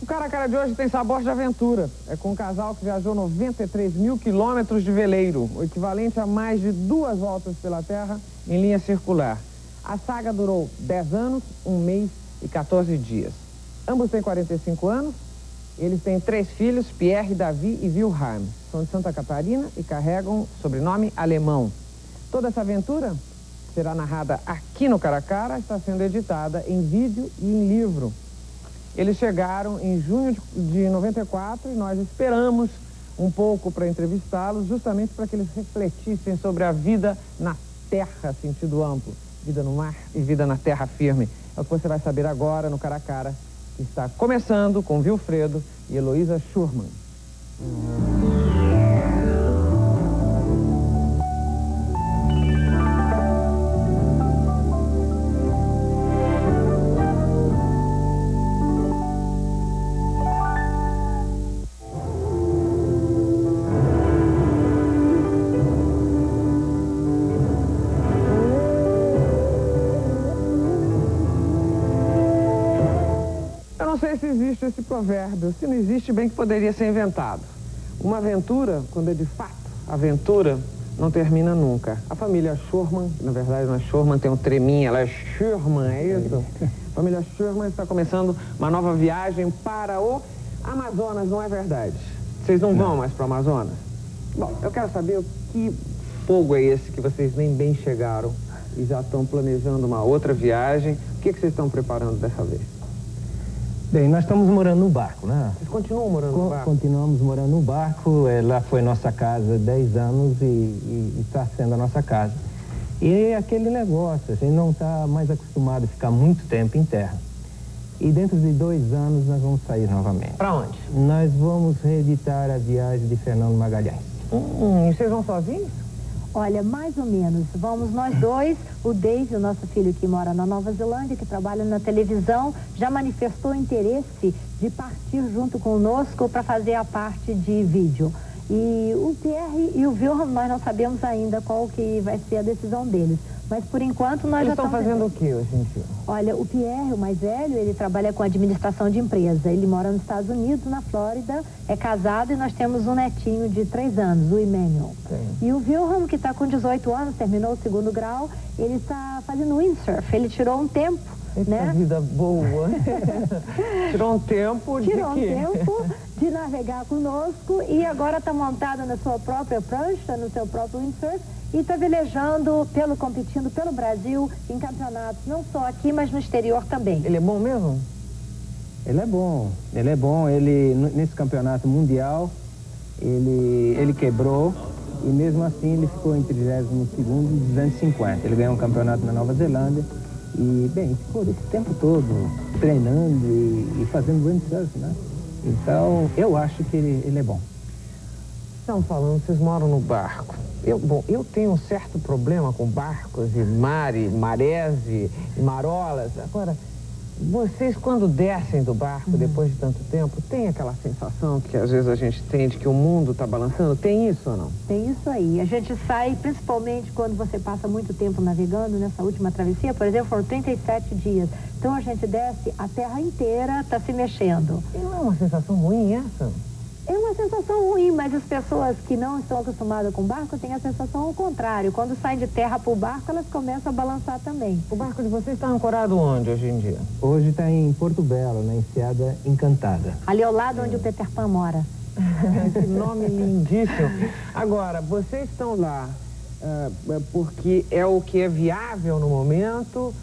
O Cara a Cara de hoje tem sabor de aventura. É com um casal que viajou 93 mil quilômetros de veleiro, o equivalente a mais de 2 voltas pela Terra em linha circular. A saga durou 10 anos, 1 mês e 14 dias. Ambos têm 45 anos. Eles têm 3 filhos, Pierre, Davi e Wilhelm. São de Santa Catarina e carregam sobrenome alemão. Toda essa aventura, que será narrada aqui no Cara a Cara, está sendo editada em vídeo e em livro. Eles chegaram em junho de 94 e nós esperamos um pouco para entrevistá-los, justamente para que eles refletissem sobre a vida na terra, sentido amplo. Vida no mar e vida na terra firme. É o que você vai saber agora no Cara a Cara, que está começando com Wilfredo e Heloísa Schurman. Não sei se existe esse provérbio. Se não existe, bem que poderia ser inventado. Uma aventura, quando é de fato aventura, não termina nunca. A família Schurman, na verdade não é Schurman, tem um treminha, ela é Schurman, é isso? A família Schurman está começando uma nova viagem para o Amazonas, não é verdade? Vocês não vão mais para o Amazonas? Bom, eu quero saber que fogo é esse que vocês nem bem chegaram e já estão planejando uma outra viagem. O que vocês estão preparando dessa vez? Bem, nós estamos morando no barco, né? Vocês continuam morando no barco? Continuamos morando no barco. Lá foi nossa casa há 10 anos e está sendo a nossa casa. E é aquele negócio, a gente não está mais acostumado a ficar muito tempo em terra. E dentro de 2 anos nós vamos sair novamente. Para onde? Nós vamos reeditar a viagem de Fernando Magalhães. E vocês vão sozinhos? Olha, mais ou menos. Vamos nós dois, o Dave, o nosso filho que mora na Nova Zelândia, que trabalha na televisão, já manifestou interesse de partir junto conosco para fazer a parte de vídeo. E o Pierre e o Wilhelm, nós não sabemos ainda qual que vai ser a decisão deles. Mas, por enquanto, nós já estamos... Eles estão fazendo o que hoje em dia? Olha, o Pierre, o mais velho, ele trabalha com administração de empresa. Ele mora nos Estados Unidos, na Flórida, é casado e nós temos um netinho de 3 anos, o Emmanuel. Sim. E o Wilhelm, que está com 18 anos, terminou o 2º grau, ele está fazendo windsurf. Ele tirou um tempo, né? Vida boa. Tirou um tempo de Tirou quê? um tempo de navegar conosco e agora está montado na sua própria prancha, no seu próprio windsurf, e está velejando, competindo pelo Brasil em campeonatos, não só aqui, mas no exterior também. Ele é bom mesmo? Ele é bom. Ele, nesse campeonato mundial, ele quebrou e mesmo assim ele ficou em 32º de 250. Ele ganhou um campeonato na Nova Zelândia e, bem, ficou esse tempo todo treinando e fazendo windsurf, né? Então, eu acho que ele é bom. Estão falando, vocês moram no barco. Eu tenho um certo problema com barcos e marés e marolas. Agora, vocês quando descem do barco depois de tanto tempo, tem aquela sensação que às vezes a gente tem de que o mundo está balançando? Tem isso ou não? Tem isso aí. A gente sai, principalmente quando você passa muito tempo navegando, nessa última travessia, por exemplo, foram 37 dias. Então a gente desce, a terra inteira está se mexendo. E não é uma sensação ruim essa? É uma sensação ruim, mas as pessoas que não estão acostumadas com barco têm a sensação ao contrário. Quando saem de terra para o barco, elas começam a balançar também. O barco de vocês está ancorado onde hoje em dia? Hoje está em Porto Belo, na Enseada Encantada. Ali ao lado onde o Peter Pan mora. Que nome lindíssimo. Agora, vocês estão lá porque é o que é viável no momento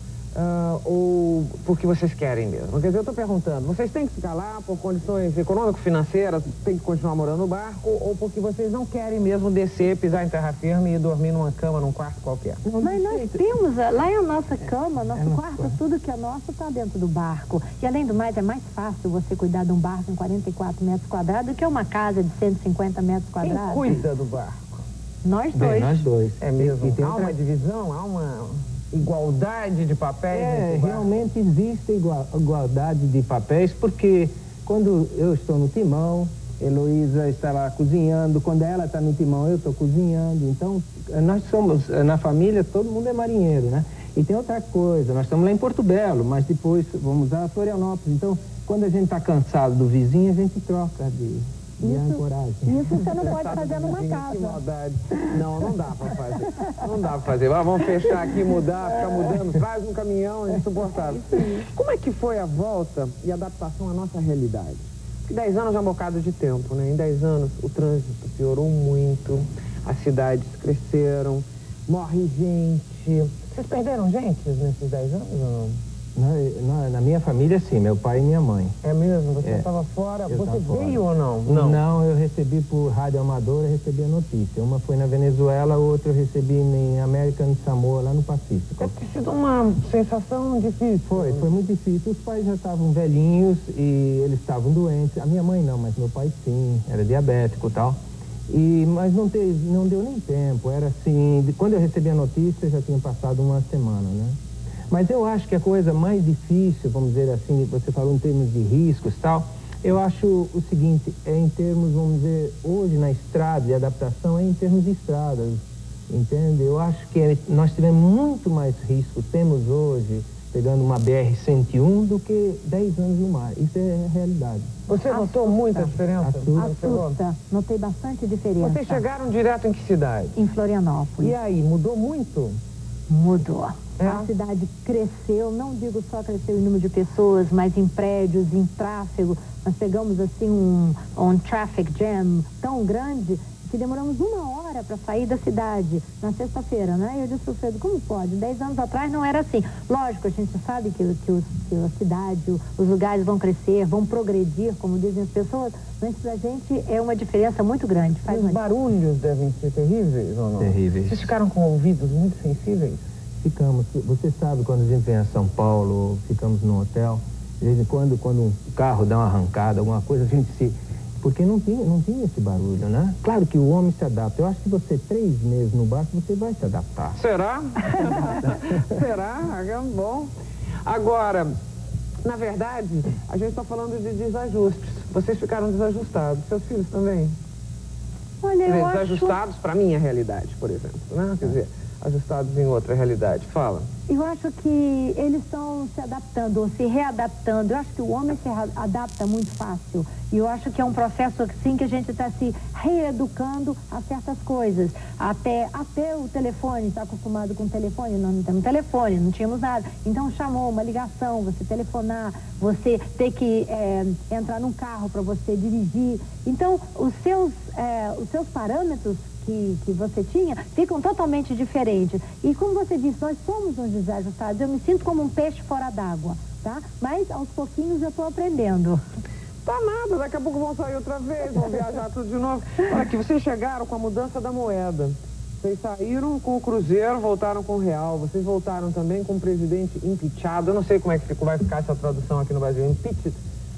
ou porque vocês querem mesmo? Quer dizer, eu estou perguntando, vocês têm que ficar lá por condições econômico-financeiras, têm que continuar morando no barco, ou porque vocês não querem mesmo descer, pisar em terra firme e dormir numa cama, num quarto qualquer? Mas nós temos, lá é a nossa cama, nosso quarto, tudo que é nosso está dentro do barco. E além do mais, é mais fácil você cuidar de um barco em 44 metros quadrados do que uma casa de 150 metros quadrados. Quem cuida do barco? Nós dois. Bem, nós dois. É mesmo? E tem há uma divisão, há uma igualdade de papéis? Realmente existe igualdade de papéis, porque quando eu estou no timão, Heloísa está lá cozinhando, quando ela está no timão, eu estou cozinhando. Então, nós somos, na família, todo mundo é marinheiro, né? E tem outra coisa, nós estamos lá em Porto Belo, mas depois vamos a Florianópolis. Então, quando a gente está cansado do vizinho, a gente troca de ancoragem. Isso você não pode fazer numa casa. Que maldade. Não, não dá pra fazer. Não dá pra fazer. Vamos fechar aqui, mudar, ficar mudando. Traz um caminhão, é insuportável. Como é que foi a volta e a adaptação à nossa realidade? Porque 10 anos é um bocado de tempo, né? Em 10 anos o trânsito piorou muito, as cidades cresceram, morre gente. Vocês perderam gente nesses 10 anos ou não? Na minha família, sim, meu pai e minha mãe. É mesmo? Você estava fora? Você veio ou não? Não, eu recebi por rádio amadora, recebi a notícia. Uma foi na Venezuela, outra eu recebi em American Samoa, lá no Pacífico. Deve ter sido uma sensação difícil. Foi muito difícil. Os pais já estavam velhinhos e eles estavam doentes. A minha mãe não, mas meu pai sim, era diabético e tal. Mas não deu nem tempo, era assim, quando eu recebi a notícia já tinha passado uma semana, né? Mas eu acho que a coisa mais difícil, vamos dizer assim, você falou em termos de riscos e tal, eu acho o seguinte, em termos, vamos dizer, hoje na estrada de adaptação, é em termos de estradas, entende? Eu acho que nós tivemos muito mais risco, temos hoje, pegando uma BR-101, do que 10 anos no mar. Isso é a realidade. Você notou muita diferença? Assusta. Notei bastante diferença. Vocês chegaram direto em que cidade? Em Florianópolis. E aí, mudou muito? Mudou. É? A cidade cresceu, não digo só cresceu em número de pessoas, mas em prédios, em tráfego. Nós pegamos assim um traffic jam tão grande que demoramos 1 hora para sair da cidade na sexta-feira, né? E eu disse, Alfredo, como pode? 10 anos atrás não era assim. Lógico, a gente sabe que a cidade, os lugares vão crescer, vão progredir, como dizem as pessoas, mas pra gente é uma diferença muito grande. Os barulhos devem ser terríveis ou não? Terríveis. Vocês ficaram com ouvidos muito sensíveis? Ficamos. Você sabe, quando a gente vem a São Paulo, ficamos num hotel, de vez em quando um carro dá uma arrancada, alguma coisa, a gente se... Porque não tinha esse barulho, né? Claro que o homem se adapta. Eu acho que você, 3 meses no barco, você vai se adaptar. Será? Será? É bom. Agora, na verdade, a gente está falando de desajustes. Vocês ficaram desajustados. Seus filhos também? Olha, eu acho... Desajustados para a minha realidade, por exemplo, né? Quer dizer, ajustados em outra realidade. Fala. Eu acho que eles estão se adaptando, ou se readaptando. Eu acho que o homem se adapta muito fácil. E eu acho que é um processo assim que a gente está se reeducando a certas coisas. Até o telefone, está acostumado com o telefone, nós não temos telefone, não tínhamos nada. Então chamou uma ligação, você telefonar, você ter que entrar num carro para você dirigir. Então os seus parâmetros que você tinha ficam totalmente diferentes. E como você disse, nós somos uns desajustados. Eu me sinto como um peixe fora d'água, tá? Mas aos pouquinhos eu estou aprendendo. Tá nada, daqui a pouco vão sair outra vez, vão viajar tudo de novo. Olha aqui, vocês chegaram com a mudança da moeda. Vocês saíram com o cruzeiro, voltaram com o real. Vocês voltaram também com o presidente impeachado. Eu não sei como é que vai ficar essa tradução aqui no Brasil. Impeached,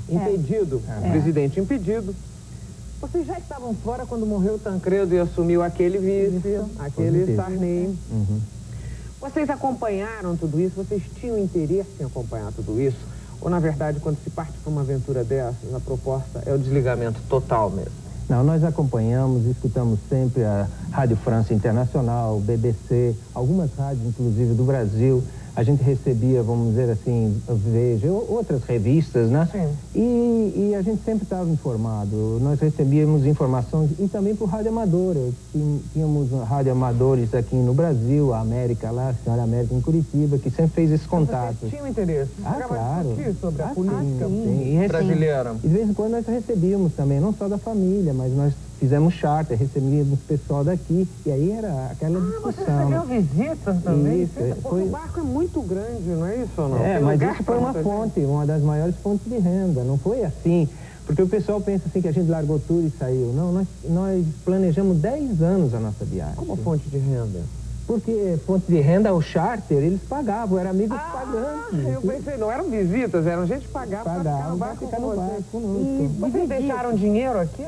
impedido. Presidente impedido. Vocês já estavam fora quando morreu o Tancredo e assumiu aquele vice, aquele Sarney. Uhum. Vocês acompanharam tudo isso? Vocês tinham interesse em acompanhar tudo isso? Ou, na verdade, quando se parte para uma aventura dessa, a proposta é o desligamento total mesmo? Não, nós acompanhamos, escutamos sempre a Rádio França Internacional, BBC, algumas rádios, inclusive, do Brasil. A gente recebia, vamos dizer assim, Veja, outras revistas, né? Sim. E a gente sempre estava informado. Nós recebíamos informações, e também por rádio amadora. Tínhamos rádio amadores aqui no Brasil, a América lá, a Senhora América em Curitiba, que sempre fez esse contato. Vocês tinham interesse? Claro. Sobre a política brasileira. E de vez em quando nós recebíamos também, não só da família, mas nós fizemos charter, recebíamos pessoal daqui, e aí era aquela discussão. Você recebeu visitas também? Isso, porque o barco é muito grande, não é isso ou não? Mas isso foi uma fonte, uma das maiores fontes de renda, não foi assim, porque o pessoal pensa assim que a gente largou tudo e saiu. Não, nós planejamos 10 anos a nossa viagem. Como fonte de renda? Porque fonte de renda, o charter, eles pagavam, eram amigos pagantes. Eu pensei, não eram visitas, eram gente que pagava para ficar no barco conosco. E vocês deixaram dinheiro aqui?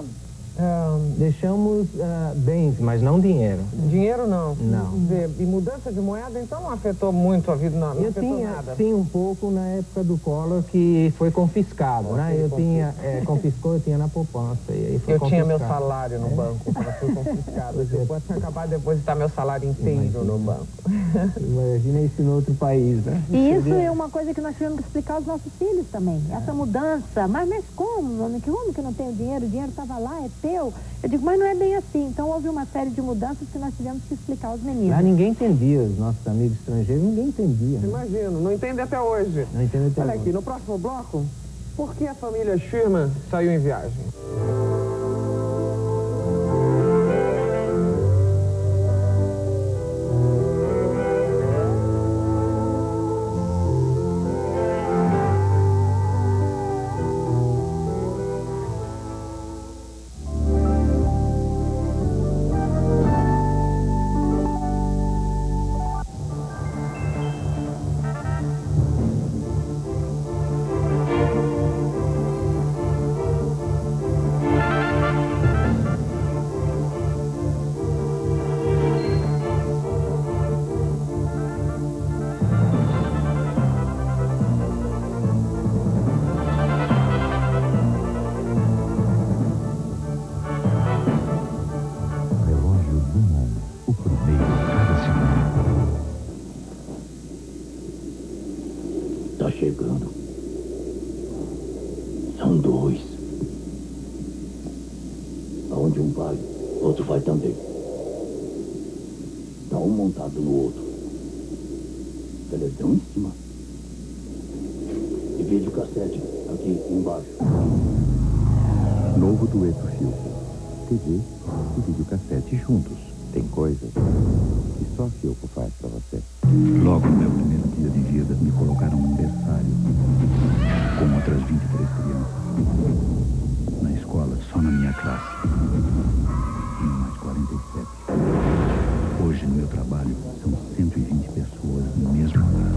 Deixamos bens, mas não dinheiro. Dinheiro não? Não. E mudança de moeda, então, não afetou muito a vida, não afetou nada? Sim, um pouco na época do Collor, que foi confiscado, né? Confiscou, eu tinha na poupança, e aí foi confiscado. Tinha meu salário no banco, quando foi confiscado. Eu posso acabar de depositar meu salário inteiro no banco. Imagina isso em outro país, né? E isso é uma coisa que nós tivemos que explicar aos nossos filhos também. Essa mudança. Mas como, homem? Que homem que não tem o dinheiro estava lá, é teu. Eu digo, mas não é bem assim. Então houve uma série de mudanças que nós tivemos que explicar aos meninos. Lá ninguém entendia, os nossos amigos estrangeiros, ninguém entendia. Né? Imagino, não entende até hoje. Não entende até hoje. Olha aqui, no próximo bloco, por que a família Schirmer saiu em viagem? Chegando. São dois. Aonde um vai, outro vai também. Tá um montado no outro. Televisão em cima. E videocassete aqui embaixo. Novo dueto Filco. TV e videocassete juntos. Tem coisas que só a Filco faz pra você. Logo no meu primeiro dia de vida, me colocaram num berçário com outras 23 crianças. Na escola, só na minha classe. Tinha mais 47. Hoje, no meu trabalho, são 120 pessoas no mesmo lugar.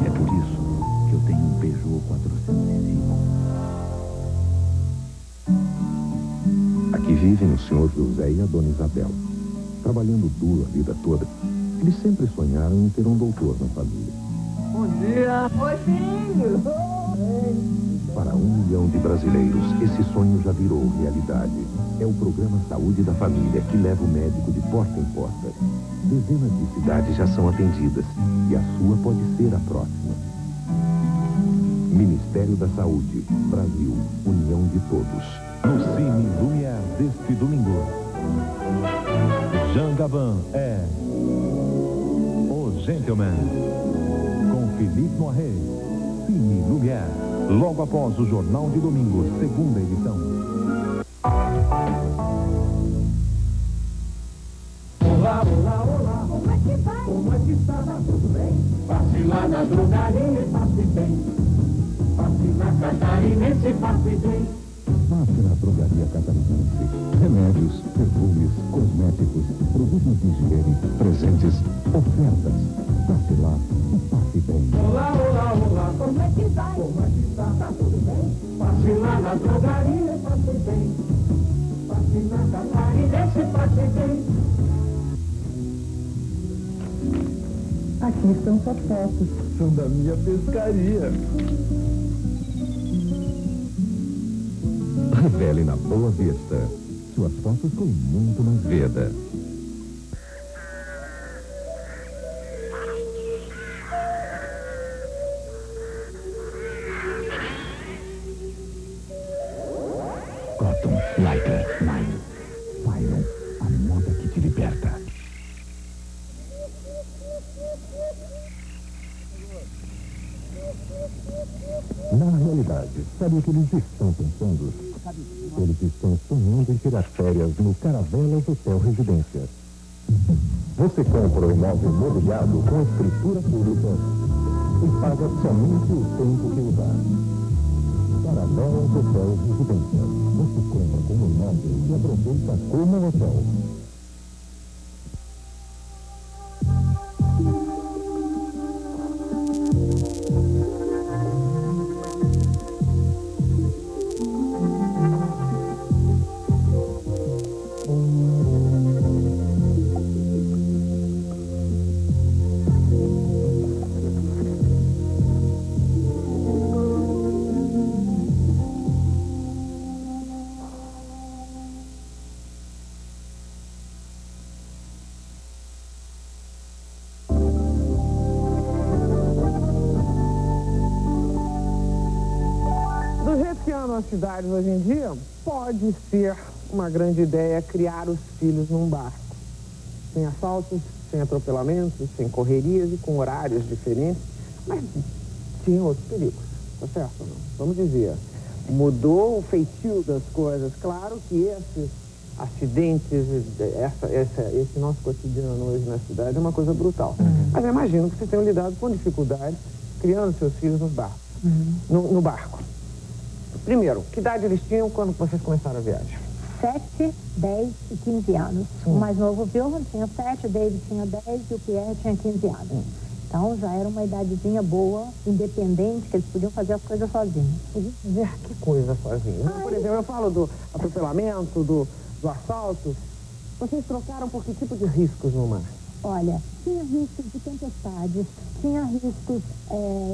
É por isso que eu tenho um Peugeot 405. Aqui vivem o senhor José e a dona Isabel. Trabalhando duro a vida toda, eles sempre sonharam em ter um doutor na família. Bom dia! Oi, filho! Para 1 milhão de brasileiros, esse sonho já virou realidade. É o programa Saúde da Família que leva o médico de porta em porta. Dezenas de cidades já são atendidas e a sua pode ser a próxima. Ministério da Saúde, Brasil, união de todos. No Cine Lumière deste domingo, Jean Gabin é O Gentleman, com Philippe Noiret. Cine Lumière, logo após o Jornal de Domingo, segunda edição. Olá, olá, olá, como é que vai? Como é que está? Tá tudo bem? Passe lá na drogaria e passe bem. Passe na Catarinense e passe bem. Passe na drogaria Catarinense. Remédios, perfumes, cosméticos, produtos de higiene, presentes, ofertas. Passe lá e passe bem. Olá, olá, olá, como é que vai? Como é que está? Tá tudo bem? Passe lá na drogaria e passe bem. Passe na Catarinense e passe bem. Aqui estão suas fotos. São da minha pescaria. Revele na Boa Vista. Suas fotos com muito mais vida. Cotton, Lycra, Nylon. Phylon, a moda que te liberta. Na realidade, sabe o que eles estão pensando? Eles estão sonhando em tirar férias no Caravelas Hotel Residência. Você compra o imóvel mobiliado com escritura pública e paga somente o tempo que usar. Caravelas Hotel Residência. Você compra como imóvel e aproveita como hotel. nas cidades hoje em dia, pode ser uma grande ideia criar os filhos num barco. Sem assaltos, sem atropelamentos, sem correrias e com horários diferentes. Mas tinha outros perigos, tá certo ou não? Vamos dizer, mudou o feitio das coisas. Claro que esses acidentes, esse nosso cotidiano hoje na cidade é uma coisa brutal. Mas eu imagino que vocês tenham lidado com dificuldades criando seus filhos nos barcos, no barco. Primeiro, que idade eles tinham quando vocês começaram a viagem? 7, 10 e 15 anos. O mais novo, o Wilhelm, tinha 7, o David tinha 10 e o Pierre tinha 15 anos. Então já era uma idadezinha boa, independente, que eles podiam fazer as coisas sozinhos. Dizer que coisa sozinhos? Por exemplo, eu falo do atropelamento, do assalto. Vocês trocaram por que tipo de riscos no mar? Olha, tinha riscos de tempestades, tinha riscos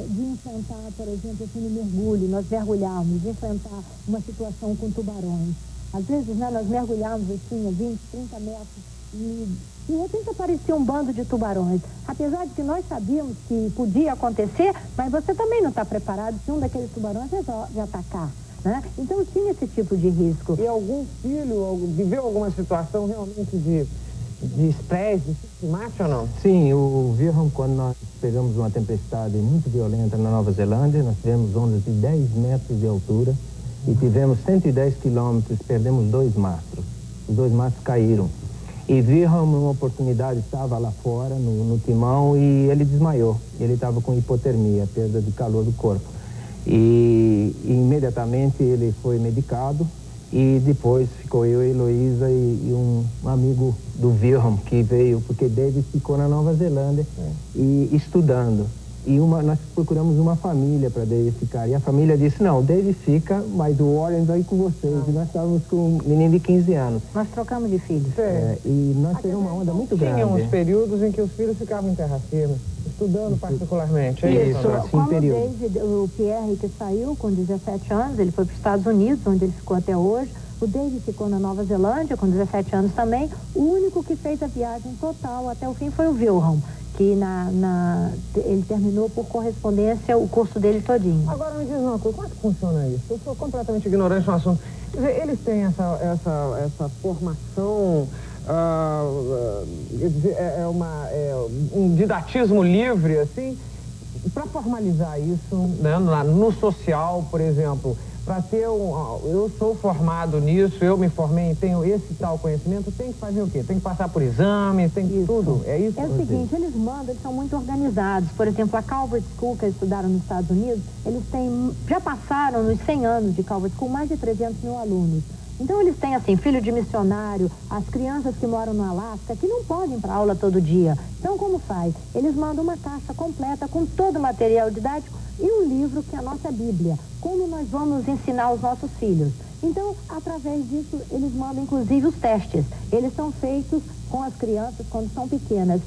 de enfrentar, por exemplo, assim, no mergulho, nós mergulhávamos, de enfrentar uma situação com tubarões. Às vezes, né, nós mergulhávamos assim, a 20, 30 metros, e de repente aparecia um bando de tubarões. Apesar de que nós sabíamos que podia acontecer, mas você também não está preparado se um daqueles tubarões resolve atacar, né? Então tinha esse tipo de risco. E algum filho viveu alguma situação realmente de estresse, de mate ou não? Sim, o Wilhelm, quando nós pegamos uma tempestade muito violenta na Nova Zelândia, nós tivemos ondas de 10 metros de altura e tivemos 110 quilômetros, perdemos 2 mastros. Os 2 mastros caíram. E Wilhelm, numa oportunidade, estava lá fora, no timão, e ele desmaiou. Ele estava com hipotermia, perda de calor do corpo. E imediatamente ele foi medicado. E depois ficou eu, Heloísa e um amigo do Wilhelm que veio, porque David ficou na Nova Zelândia e estudando. E nós procuramos uma família para David ficar. E a família disse, não, o David fica, mas o Warren vai com vocês. E nós estávamos com um menino de 15 anos. Nós trocamos de filhos. E nós tivemos uma onda muito grande. Tinha uns períodos em que os filhos ficavam em terra firme, estudando particularmente. Isso, como o Pierre, que saiu com 17 anos, ele foi para os Estados Unidos, onde ele ficou até hoje. O David ficou na Nova Zelândia com 17 anos também. O único que fez a viagem total até o fim foi o Wilhelm, que ele terminou por correspondência o curso dele todinho. Agora me diz uma coisa, como é que funciona isso? Eu sou completamente ignorante no assunto. Quer dizer, eles têm essa formação, um didatismo livre, assim, para formalizar isso, né, no social, por exemplo. Para ter eu sou formado nisso, eu me formei, tenho esse tal conhecimento, tem que fazer o quê? Tem que passar por exames, tem que tudo, é isso? É o seguinte, eles mandam, eles são muito organizados. Por exemplo, a Calvert School, que eles estudaram nos Estados Unidos, eles já passaram nos 100 anos de Calvert School mais de 300 mil alunos. Então eles têm assim, filho de missionário, as crianças que moram no Alasca, que não podem ir para aula todo dia. Então como faz? Eles mandam uma caixa completa com todo o material didático e um livro que é a nossa Bíblia, como nós vamos ensinar os nossos filhos. Então, através disso, eles mandam inclusive os testes. Eles são feitos com as crianças quando são pequenas,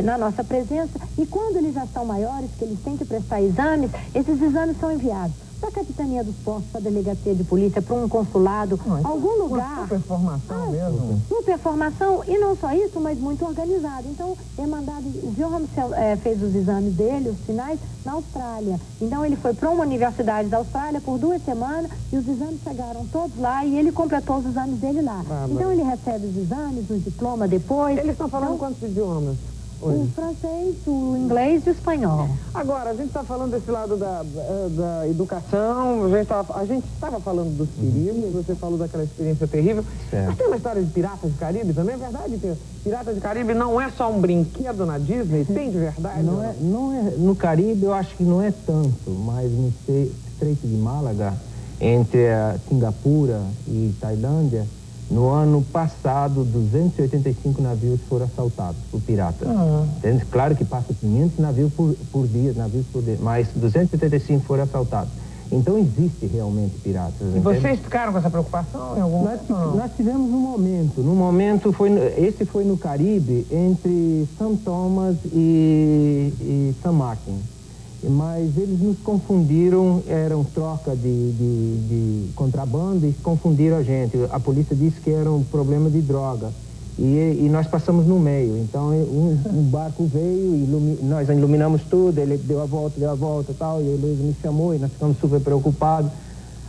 na nossa presença, e quando eles já são maiores, que eles têm que prestar exames, esses exames são enviados para a Capitania dos Portos, para a Delegacia de Polícia, para um consulado, algum lugar. Super formação mesmo. Super formação, e não só isso, mas muito organizado. Então, é mandado, o Wilhelm fez os exames dele, os finais, na Austrália. Então, ele foi para uma universidade da Austrália por 2 semanas, e os exames chegaram todos lá, e ele completou os exames dele lá. Então, ele recebe os exames, o diploma depois. Eles estão falando quantos idiomas? O francês, o inglês e o espanhol. Agora, a gente está falando desse lado da educação, a gente estava falando dos perigos, você falou daquela experiência terrível. Certo. Mas tem uma história de Piratas do Caribe também, é verdade que Piratas do Caribe não é só um brinquedo na Disney, tem de verdade? Não é, no Caribe eu acho que não é tanto, mas no Estreito de Málaga, entre a Singapura e Tailândia, no ano passado, 285 navios foram assaltados por piratas. Claro que passa 500 navios por dia, mas 275 foram assaltados. Então existe realmente piratas. E vocês ficaram com essa preocupação em algum momento? Nós tivemos um momento. No momento, esse foi no Caribe, entre São Tomás e São Martin. Mas eles nos confundiram, eram troca de contrabando e confundiram a gente. A polícia disse que era um problema de droga. E nós passamos no meio. Então um barco veio e nós iluminamos tudo, ele deu a volta e tal, e ele me chamou e nós ficamos super preocupados.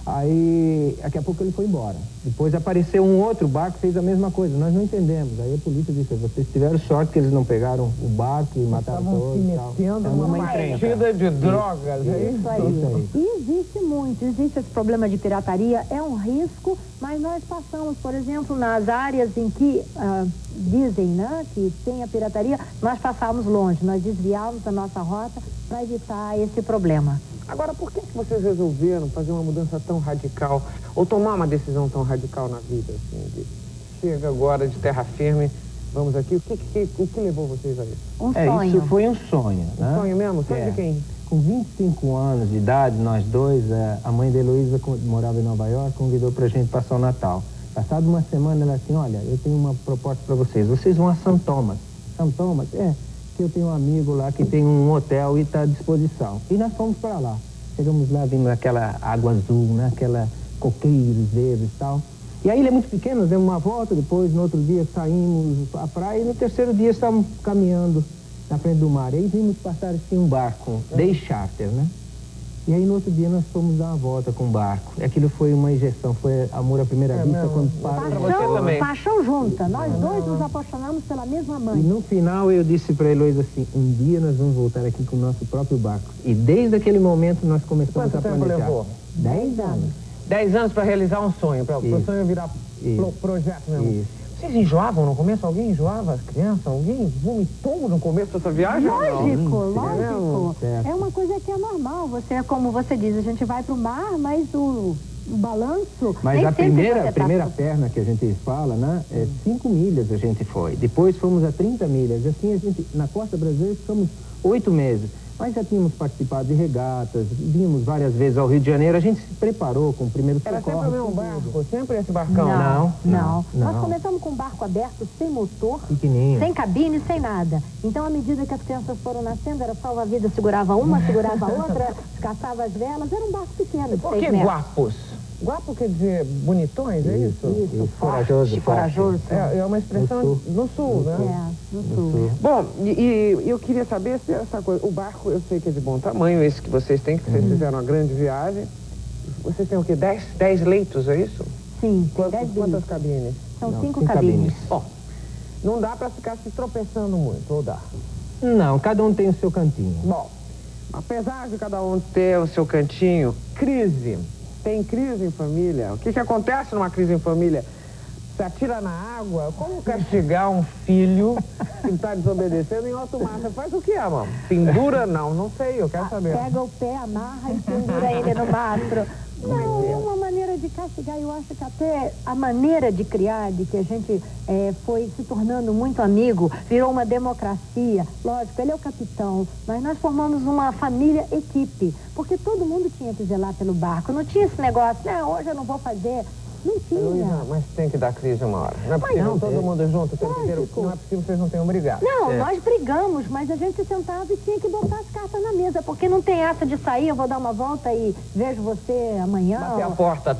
Aí, daqui a pouco ele foi embora. Depois apareceu um outro barco, fez a mesma coisa. Nós não entendemos. Aí a polícia disse, vocês tiveram sorte que eles não pegaram o barco e mataram todos. Estavam se metendo numa partida de drogas, é isso? Isso aí. E existe esse problema de pirataria, é um risco, mas nós passamos, por exemplo, nas áreas em que dizem, né, que tem a pirataria, nós passávamos longe, nós desviávamos a nossa rota para evitar esse problema. Agora, por que vocês resolveram fazer uma mudança tão radical, ou tomar uma decisão tão radical na vida, assim, chega agora de terra firme, vamos aqui, o que levou vocês a isso? Um sonho. Isso foi um sonho, né? Um sonho mesmo? Sonho de quem? Com 25 anos de idade, nós dois, a mãe da Heloísa, que morava em Nova York, convidou pra gente passar o Natal. Passado uma semana, ela assim, olha, eu tenho uma proposta pra vocês. Vocês vão a São Thomas. São Thomas? Que eu tenho um amigo lá que tem um hotel e está à disposição. E nós fomos para lá. Chegamos lá, vimos aquela água azul, né? Aquela coqueiros verdes e tal. E a ilha é muito pequena, nós demos uma volta, depois no outro dia saímos à praia e no terceiro dia estávamos caminhando na frente do mar. E aí vimos passar assim um barco, day charter, né? E aí no outro dia nós fomos dar uma volta com o barco. E aquilo foi uma injeção, foi amor à primeira vista quando para. Paixão junta, nós dois nos apaixonamos pela mesma mãe. E no final eu disse para a Heloísa assim, um dia nós vamos voltar aqui com o nosso próprio barco. E desde aquele momento nós começamos a planejar. Quanto tempo levou? 10 anos. 10 anos para realizar um sonho, para o sonho virar projeto mesmo. Isso. Vocês enjoavam no começo? Alguém enjoava? As crianças? Alguém vomitou no começo dessa viagem? Lógico. É uma coisa que é normal. Como você diz, a gente vai para o mar, mas o balanço... Mas a primeira perna que a gente fala, né? 5 milhas a gente foi. Depois fomos a 30 milhas. Assim, a gente, na costa brasileira, ficamos 8 meses. Mas já tínhamos participado de regatas, vimos várias vezes ao Rio de Janeiro, a gente se preparou com o primeiro socorro. Era sempre o mesmo barco? Sempre esse barcão? Não. Nós começamos com um barco aberto, sem motor, pequenininho, sem cabine, sem nada. Então, à medida que as crianças foram nascendo, era salva-vidas, segurava uma, segurava a outra, caçava as velas, era um barco pequeno de 6 metros. Por que guapos? Guapo quer dizer bonitões, é isso? Isso, corajoso. É uma expressão no sul, né? No sul. Bom, e eu queria saber se essa coisa, o barco eu sei que é de bom tamanho, esse que vocês têm, que vocês fizeram uma grande viagem. Vocês têm o quê? 10 leitos, é isso? Sim, quantas cabines? São 5 cabines. Bom, não dá para ficar se tropeçando muito, ou dá? Não, cada um tem o seu cantinho. Bom, apesar de cada um ter o seu cantinho, crise. Tem crise em família? O que acontece numa crise em família? Se atira na água? Como castigar um filho que está desobedecendo em alto mar? Você faz o que, mano? Pendura? Não sei, eu quero saber. Pega o pé, amarra e pendura ele no mastro. Não, é uma maneira de castigar. Eu acho que até a maneira de criar, de que a gente foi se tornando muito amigo, virou uma democracia. Lógico, ele é o capitão, mas nós formamos uma família equipe, porque todo mundo tinha que zelar pelo barco. Não tinha esse negócio, hoje eu não vou fazer. Não tinha. Luísa, mas tem que dar crise uma hora. Não é possível todo mundo junto, não é possível vocês não tenham brigado. Não, nós brigamos, mas a gente sentava e tinha que botar as cartas na mesa, porque não tem essa de sair, eu vou dar uma volta e vejo você amanhã. Bater a porta,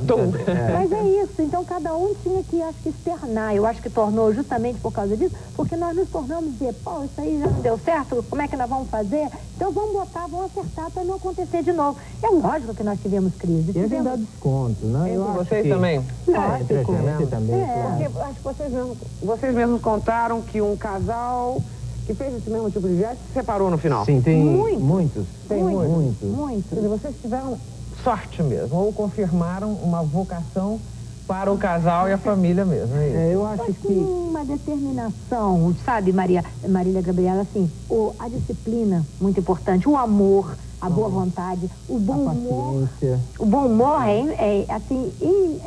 Mas é isso, então cada um tinha que, acho que, externar. Eu acho que tornou justamente por causa disso, porque nós nos tornamos dizer, pô, isso aí já não deu certo, como é que nós vamos fazer? Então vamos botar, vamos acertar para não acontecer de novo. É lógico que nós tivemos crise. E a gente dá desconto, né? Eu acho vocês também? Lógico, também. Porque acho que vocês mesmos contaram que um casal que fez esse mesmo tipo de viagem se separou no final. Sim, tem muitos. Muitos. Vocês tiveram sorte mesmo, ou confirmaram uma vocação para o casal e a família mesmo, é isso? Eu acho que... uma determinação, sabe, Marília Gabriela, assim, a disciplina, muito importante, o amor, a boa vontade, o bom humor. O bom humor é assim,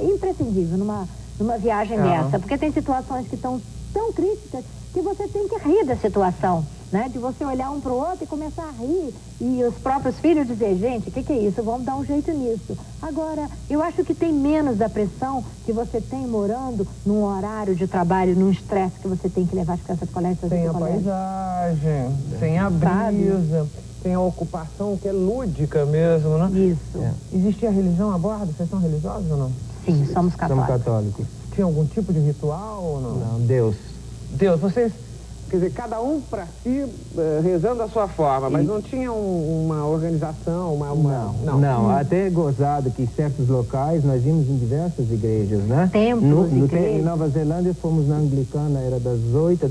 imprescindível numa viagem dessa, porque tem situações que estão tão críticas que você tem que rir da situação, né? De você olhar um para o outro e começar a rir e os próprios filhos dizer, gente, o que é isso? Vamos dar um jeito nisso. Agora, eu acho que tem menos da pressão que você tem morando num horário de trabalho, num estresse que você tem que levar as crianças para colégio. Tem a paisagem, tem a brisa, tem a ocupação que é lúdica mesmo, né? Isso. Existia religião a bordo? Vocês são religiosos ou não? Sim, somos católicos. Somos católicos. Tinha algum tipo de ritual ou não? Não, Deus. Vocês Quer dizer, cada um para si, rezando a sua forma, mas não tinha uma organização, Não, até gozado que em certos locais, nós vimos em diversas igrejas, né? Templos, igrejas. Em Nova Zelândia, fomos na anglicana, era das 8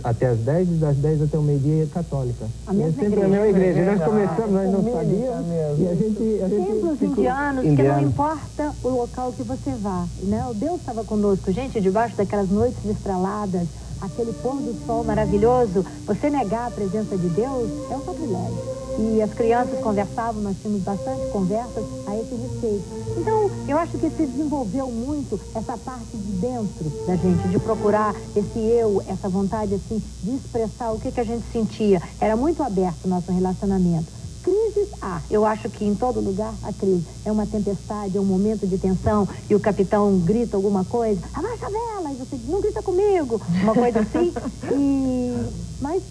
até as 10 e das 10 até o meio-dia católica. A mesma sempre igreja. a mesma igreja. Nós começamos, nós não sabíamos, e a gente Templos indianos, que não importa o local que você vá, né? O Deus estava conosco, gente, debaixo daquelas noites estreladas, aquele pôr do sol maravilhoso. Você negar a presença de Deus é um sacrilégio. E as crianças conversavam, nós tínhamos bastante conversas a esse respeito. Então, eu acho que se desenvolveu muito essa parte de dentro da gente, de procurar esse eu, essa vontade, assim, de expressar o que a gente sentia. Era muito aberto o nosso relacionamento. Crises, eu acho que em todo lugar a crise é uma tempestade, é um momento de tensão e o capitão grita alguma coisa, abaixa a vela, e você diz, não grita comigo, uma coisa assim, mas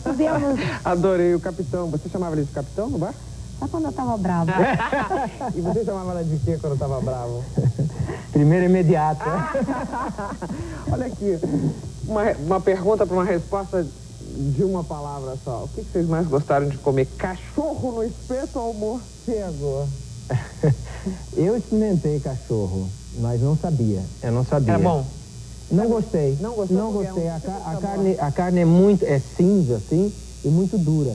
tivemos... Adorei o capitão. Você chamava ele de capitão no bar? Só quando eu tava bravo. E você chamava ela de quê quando eu tava bravo? Primeiro imediato. Olha aqui, uma pergunta para uma resposta de uma palavra só. O que vocês mais gostaram de comer? Cachorro no espeto ou morcego? Eu experimentei cachorro, mas não sabia. Eu não sabia. Era bom? Não gostei. Não gostou? Não gostei. A carne é cinza, assim, e muito dura.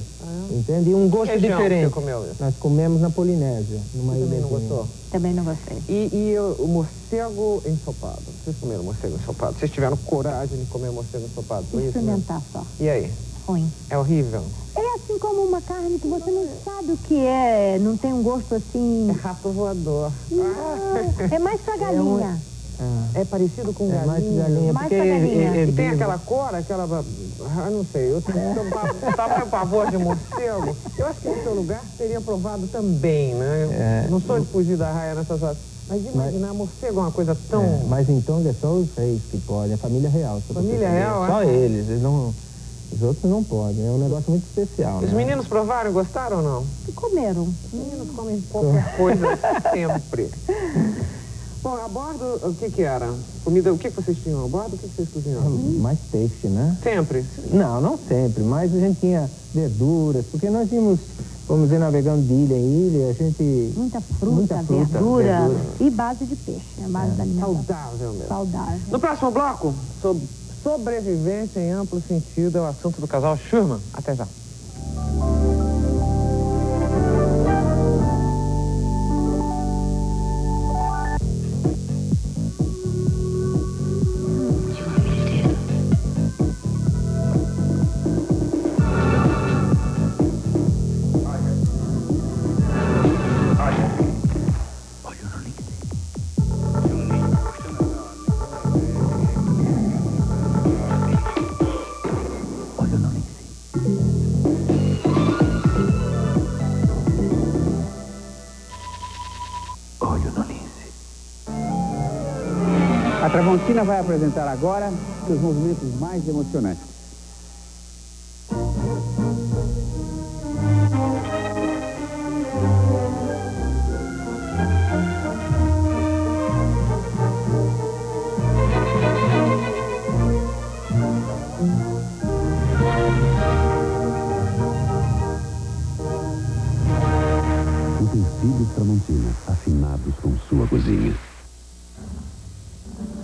Entende? E um gosto diferente. Você comeu isso? Nós comemos na Polinésia, numa ilha. Também não gostou? Também não gostei. E o morcego ensopado? Vocês comeram morcego ensopado? Vocês tiveram coragem de comer morcego ensopado? Foi isso, né? Experimentar só. E aí? Ruim. É horrível? É assim como uma carne que você não sabe o que é, não tem um gosto assim... É rato voador. Não, é mais pra galinha. É parecido com galinha. Mais galinha, Mais porque pra galinha. E tem aquela cor, não sei, eu tenho pavor de morcego. Eu acho que no seu lugar teria provado também, né? Não sou de fugir da raia nessas horas. Mas imaginar, morcego é uma coisa tão... mas então é só os reis que podem, a família real. Família real, só eles não... Os outros não podem, é um negócio muito especial. Os meninos provaram, gostaram ou não? E comeram. Os meninos comem qualquer coisa sempre. Bom, a bordo, o que era? Comida, o que vocês tinham a bordo? O que vocês cozinhavam? Mais peixe, né? Sempre? Não sempre, mas a gente tinha verduras, porque nós fomos navegando de ilha em ilha, a gente... Muita fruta, verdura e base de peixe, a base da alimentação. Saudável mesmo. Saudável. No próximo bloco, sobrevivência em amplo sentido é o assunto do casal Schurman. Até já. A Tramontina vai apresentar agora os movimentos mais emocionantes. Utensílios Tramontina, afinados com sua cozinha.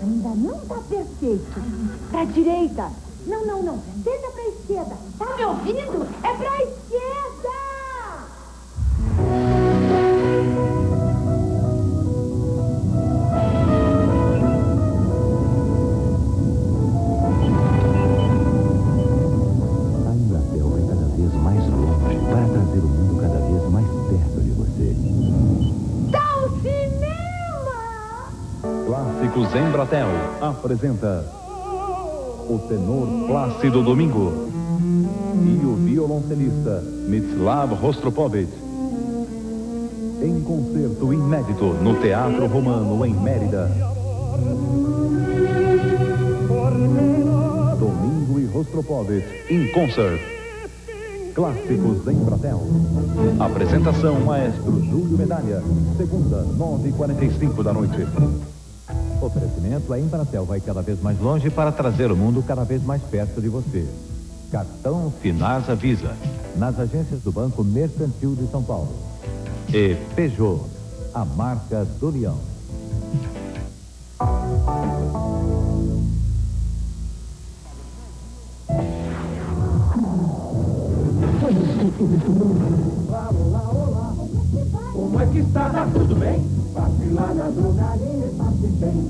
Ainda não tá perfeito. Pra direita. Não. Tenta pra esquerda. Tá me ouvindo? É pra esquerda! A Embratel vai cada vez mais longe para trazer o mundo cada vez mais perto de você. Tá o cinema! Clássicos Embratel apresenta o tenor Plácido Domingo e o violoncelista Mislav Rostropovich em concerto inédito no Teatro Romano em Mérida. Domingo e Rostropovich em concert. Clássicos Embratel. Apresentação Maestro Júlio Medalha. Segunda, 9h45 da noite. Oferecimento: a Embratel vai cada vez mais longe para trazer o mundo cada vez mais perto de você. Cartão Finasa Visa, nas agências do Banco Mercantil de São Paulo. E Peugeot, a marca do Leão. Olá, como é que está? Tá tudo bem? Passe lá na drogaria e passe bem.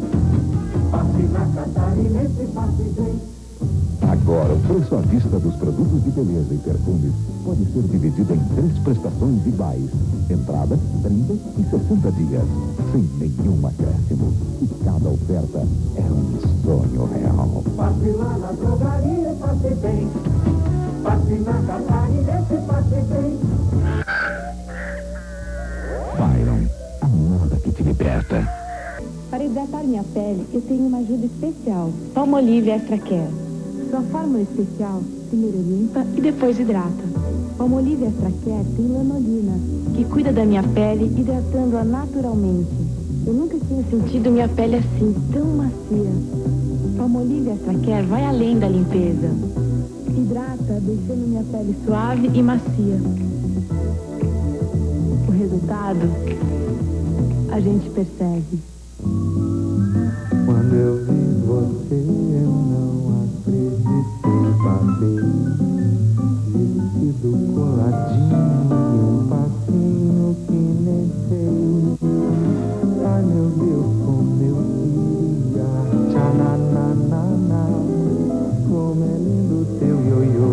Passe na Catarinense e passe bem. Agora, o preço à vista dos produtos de beleza e perfumes pode ser dividido em 3 prestações iguais. Entrada, 30 e 60 dias, sem nenhum acréscimo. E cada oferta é um sonho real. Passe lá na drogaria e passe bem. Passe na Catarinense e passe bem. Byron, a moda que te liberta. Para hidratar minha pele, eu tenho uma ajuda especial. Palmolive Extra Care. Sua fórmula especial primeiro limpa e depois hidrata. Palmolive Extra Care tem lanolina, que cuida da minha pele, hidratando-a naturalmente. Eu nunca tinha sentido minha pele assim, tão macia. Palmolive Extra Care vai além da limpeza. Hidrata, deixando minha pele suave e macia. O resultado, a gente percebe. Quando eu vi você, eu não acreditei. Passei vestido coladinho, um passinho que nem sei. Ai meu Deus, como eu queria. Tchananana, como é lindo teu ioiô,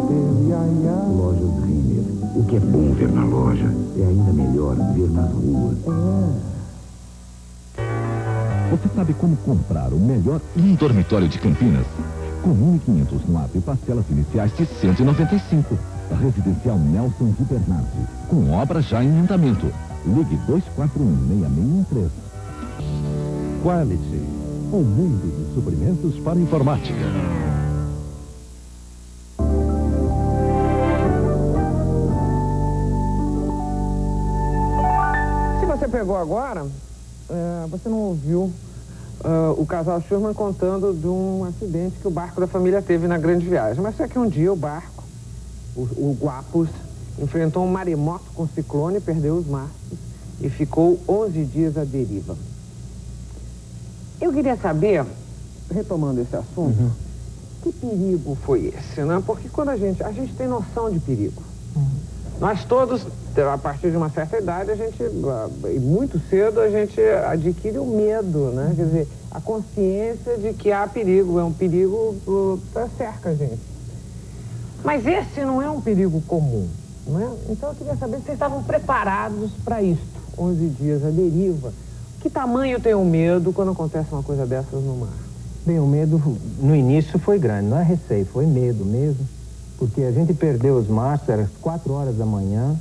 teu iaiá. Lojas Renner. O que é bom ver na loja é ainda melhor ver nas ruas. Você sabe como comprar o melhor dormitório de Campinas? Com 1.500 no ato e parcelas iniciais de 195. Residencial Nelson de Bernardi, com obra já em andamento. Ligue 241-6613. Quality, um mundo de suprimentos para informática. Se você pegou agora, você não ouviu o casal Schurman contando de um acidente que o barco da família teve na grande viagem. Mas só que um dia o barco, o Guapus, enfrentou um maremoto com ciclone, perdeu os mastros e ficou 11 dias à deriva. Eu queria saber, retomando esse assunto, que perigo foi esse, né? Porque quando a gente tem noção de perigo. Nós todos, a partir de uma certa idade, muito cedo, a gente adquire o medo, né? Quer dizer, a consciência de que há perigo, é um perigo que cerca a gente. Mas esse não é um perigo comum, né? Então eu queria saber se vocês estavam preparados para isso. 11 dias à deriva. Que tamanho tem o medo quando acontece uma coisa dessas no mar? Bem, o medo no início foi grande, não é receio, foi medo mesmo. Porque a gente perdeu os mastros, era às 4 horas da manhã,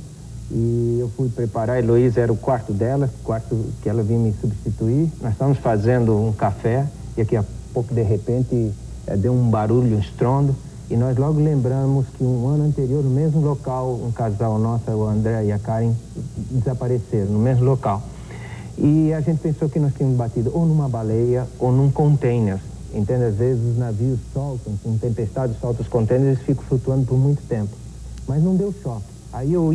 e eu fui preparar, a Heloísa era o quarto dela, o quarto que ela vinha me substituir. Nós estávamos fazendo um café, e aqui a pouco, de repente, deu um barulho, um estrondo, e nós logo lembramos que um ano anterior, no mesmo local, um casal nosso, o André e a Karen, desapareceram, no mesmo local. E a gente pensou que nós tínhamos batido ou numa baleia ou num container. Entende? Às vezes os navios soltam, com tempestade, soltam os contêineres e ficam flutuando por muito tempo. Mas não deu choque. Aí eu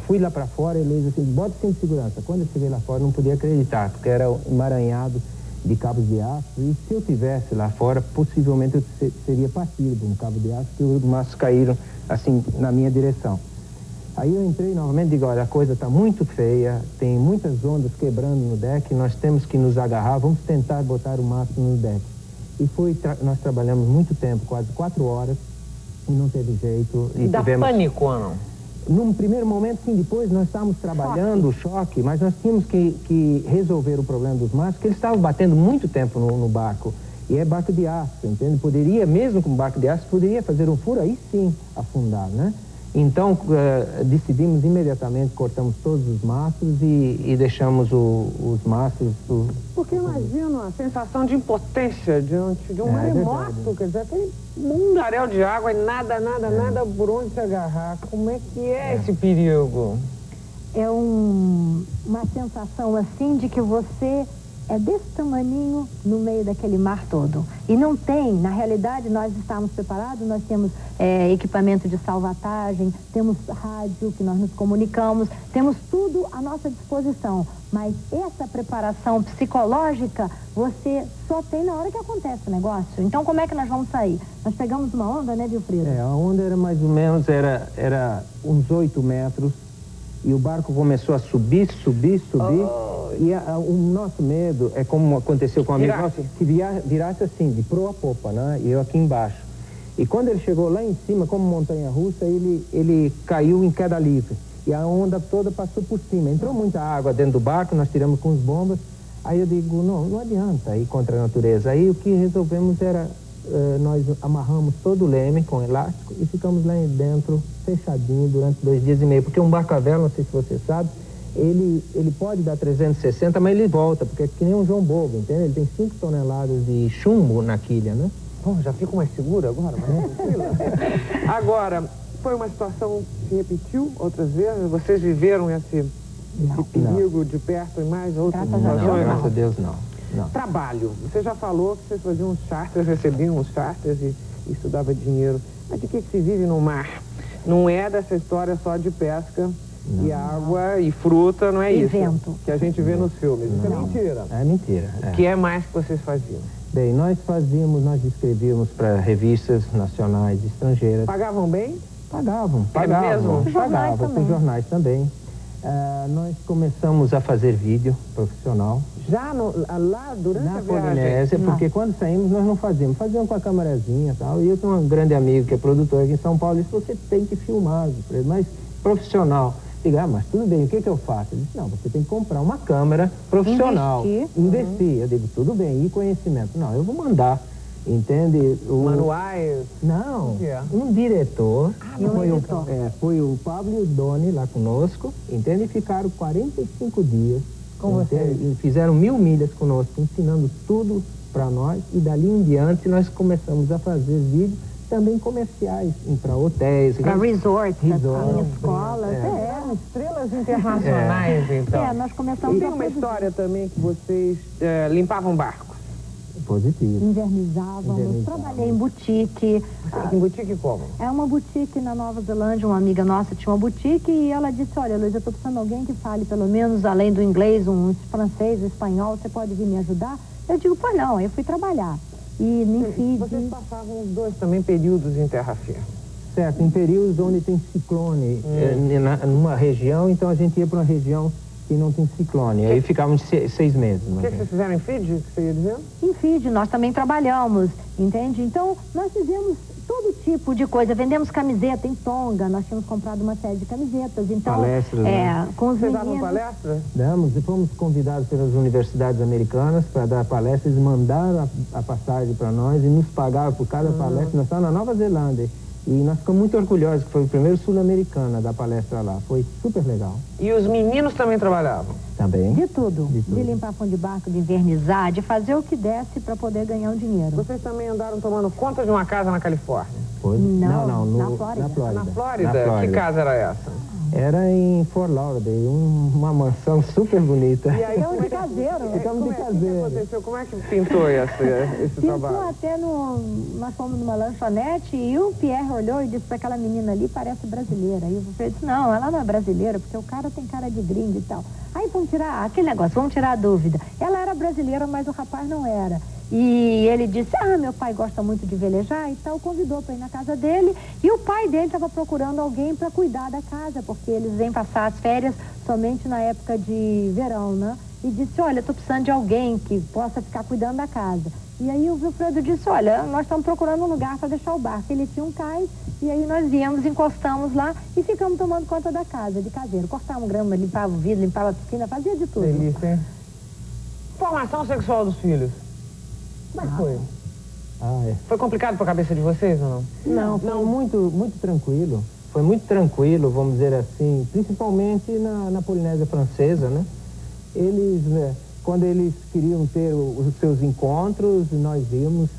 fui lá para fora e ele disse assim, bota o cinto de segurança. Quando eu cheguei lá fora, não podia acreditar, porque era emaranhado de cabos de aço. E se eu estivesse lá fora, possivelmente eu seria partido por um cabo de aço, que os mastros caíram assim na minha direção. Aí eu entrei novamente e digo, olha, a coisa está muito feia, tem muitas ondas quebrando no deck, nós temos que nos agarrar, vamos tentar botar o mastro no deck. E nós trabalhamos muito tempo, quase 4 horas, e não teve jeito. E dá pânico ou não? Num primeiro momento, sim, depois nós estávamos trabalhando o choque, mas nós tínhamos que resolver o problema dos mastros, porque eles estavam batendo muito tempo no barco. E é barco de aço, entende? Poderia, mesmo com barco de aço, poderia fazer um furo, aí sim, afundar, né? Então, decidimos imediatamente, cortamos todos os mastros e deixamos os mastros... Porque imagino a sensação de impotência diante de um maremoto, quer dizer, aquele mundaréu de água e nada por onde se agarrar. Como é que é esse perigo? É uma sensação assim de que você é desse tamaninho no meio daquele mar todo. E não tem, na realidade, nós estamos preparados, nós temos equipamento de salvatagem, temos rádio que nós nos comunicamos, temos tudo à nossa disposição. Mas essa preparação psicológica, você só tem na hora que acontece o negócio. Então, como é que nós vamos sair? Nós pegamos uma onda, né, Vilfredo? A onda era mais ou menos, era uns 8 metros. E o barco começou a subir. E o nosso medo é como aconteceu com a amigo nosso, que virasse assim, de proa a popa, né? E eu aqui embaixo. E quando ele chegou lá em cima, como montanha-russa, ele caiu em queda livre. E a onda toda passou por cima. Entrou muita água dentro do barco, nós tiramos com as bombas. Aí eu digo, não adianta ir contra a natureza. Aí o que resolvemos era, nós amarramos todo o leme com elástico e ficamos lá dentro, fechadinho, durante 2 dias e meio. Porque um barco a vela, não sei se você sabe, ele pode dar 360, mas ele volta, porque é que nem um João Bobo, entende? Ele tem 5 toneladas de chumbo na quilha, né? Bom, já fico mais seguro agora, mas agora, foi uma situação que se repetiu outras vezes? Vocês viveram esse perigo de perto em mais outras situações? Não, graças a Deus não. Trabalho. Você já falou que vocês faziam uns charters, recebiam uns charters e isso dava dinheiro. Mas de que se vive no mar? Não é dessa história só de pesca e água e fruta, não é isso? Vento. Que a gente vê nos filmes. Isso é mentira. É mentira. O que é mais que vocês faziam? Bem, nós escrevíamos para revistas nacionais e estrangeiras. Pagavam bem? Pagavam. Mesmo? Pagavam, para os jornais também. Nós começamos a fazer vídeo profissional. Já lá durante a viagem? Na Polinésia, porque quando saímos nós não fazíamos. Fazíamos com a câmerazinha e tal. E eu tenho um grande amigo que é produtor aqui em São Paulo. Ele disse, você tem que filmar, mas profissional. Digo, mas tudo bem, o que eu faço? Ele disse, não, você tem que comprar uma câmera profissional. Investir. Eu digo, tudo bem, e conhecimento? Não, eu vou mandar, entende? Manuais? Não, um diretor. Foi o Pablo e o Doni lá conosco, entende? E ficaram 45 dias com vocês. E fizeram 1000 milhas conosco, ensinando tudo para nós. E dali em diante nós começamos a fazer vídeos também comerciais, para hotéis. Para resorts, escolas. Estrelas internacionais, então. Nós começamos Tem uma história também que vocês limpavam barcos. Positivo. Invernizávamos. Trabalhei em boutique. Em boutique como? É uma boutique na Nova Zelândia, uma amiga nossa tinha uma boutique e ela disse, olha, Luiz, eu estou precisando de alguém que fale pelo menos, além do inglês, um francês, um espanhol, você pode vir me ajudar? Eu digo, pois não, eu fui trabalhar. E me fiz... Vocês passavam os 2 também períodos em terra firme. Certo, em períodos onde tem ciclone numa região, então a gente ia para uma região que não tem ciclone. Aí ficávamos 6 meses. O que vocês fizeram em Fiji, que você ia dizendo? Em Fiji, nós também trabalhamos, entende? Então, nós fizemos todo tipo de coisa. Vendemos camiseta em Tonga, nós tínhamos comprado uma série de camisetas. Então, palestras, né? Com os Vocês davam palestras? Damos, e fomos convidados pelas universidades americanas para dar palestras, eles mandaram a passagem para nós e nos pagaram por cada palestra. Nós estávamos na Nova Zelândia. E nós ficamos muito orgulhosos, que foi o primeiro sul-americano a dar palestra lá. Foi super legal. E os meninos também trabalhavam? Também. De tudo. De limpar fundo de barco, de invernizar, de fazer o que desse para poder ganhar um dinheiro. Vocês também andaram tomando conta de uma casa na Califórnia? Não, na Flórida. Na Flórida? Que casa era essa? Era em Fort Lauderdale, uma mansão super bonita. E aí, Ficamos de caseiro. Ficamos de caseiro. O que aconteceu? Como é que pintou esse trabalho? Até nós fomos numa lanchonete e o Pierre olhou e disse para aquela menina ali, parece brasileira. E eu disse, não, ela não é brasileira, porque o cara tem cara de gringo e tal. Aí vamos tirar aquele negócio, vamos tirar a dúvida. Ela era brasileira, mas o rapaz não era. E ele disse, meu pai gosta muito de velejar e tal, convidou para ir na casa dele. E o pai dele estava procurando alguém para cuidar da casa, porque eles vêm passar as férias somente na época de verão, né? E disse, olha, estou precisando de alguém que possa ficar cuidando da casa. E aí o Vilfredo disse, olha, nós estamos procurando um lugar para deixar o barco. Ele tinha um cais, e aí nós viemos, encostamos lá e ficamos tomando conta da casa, de caseiro. Cortávamos grama, limpava o vidro, limpava a piscina, fazia de tudo. Delícia, hein? Formação sexual dos filhos. Como é que foi? Foi complicado para a cabeça de vocês ou não? Não, foi muito tranquilo. Foi muito tranquilo, vamos dizer assim, principalmente na Polinésia Francesa, né? Eles quando eles queriam ter os seus encontros, nós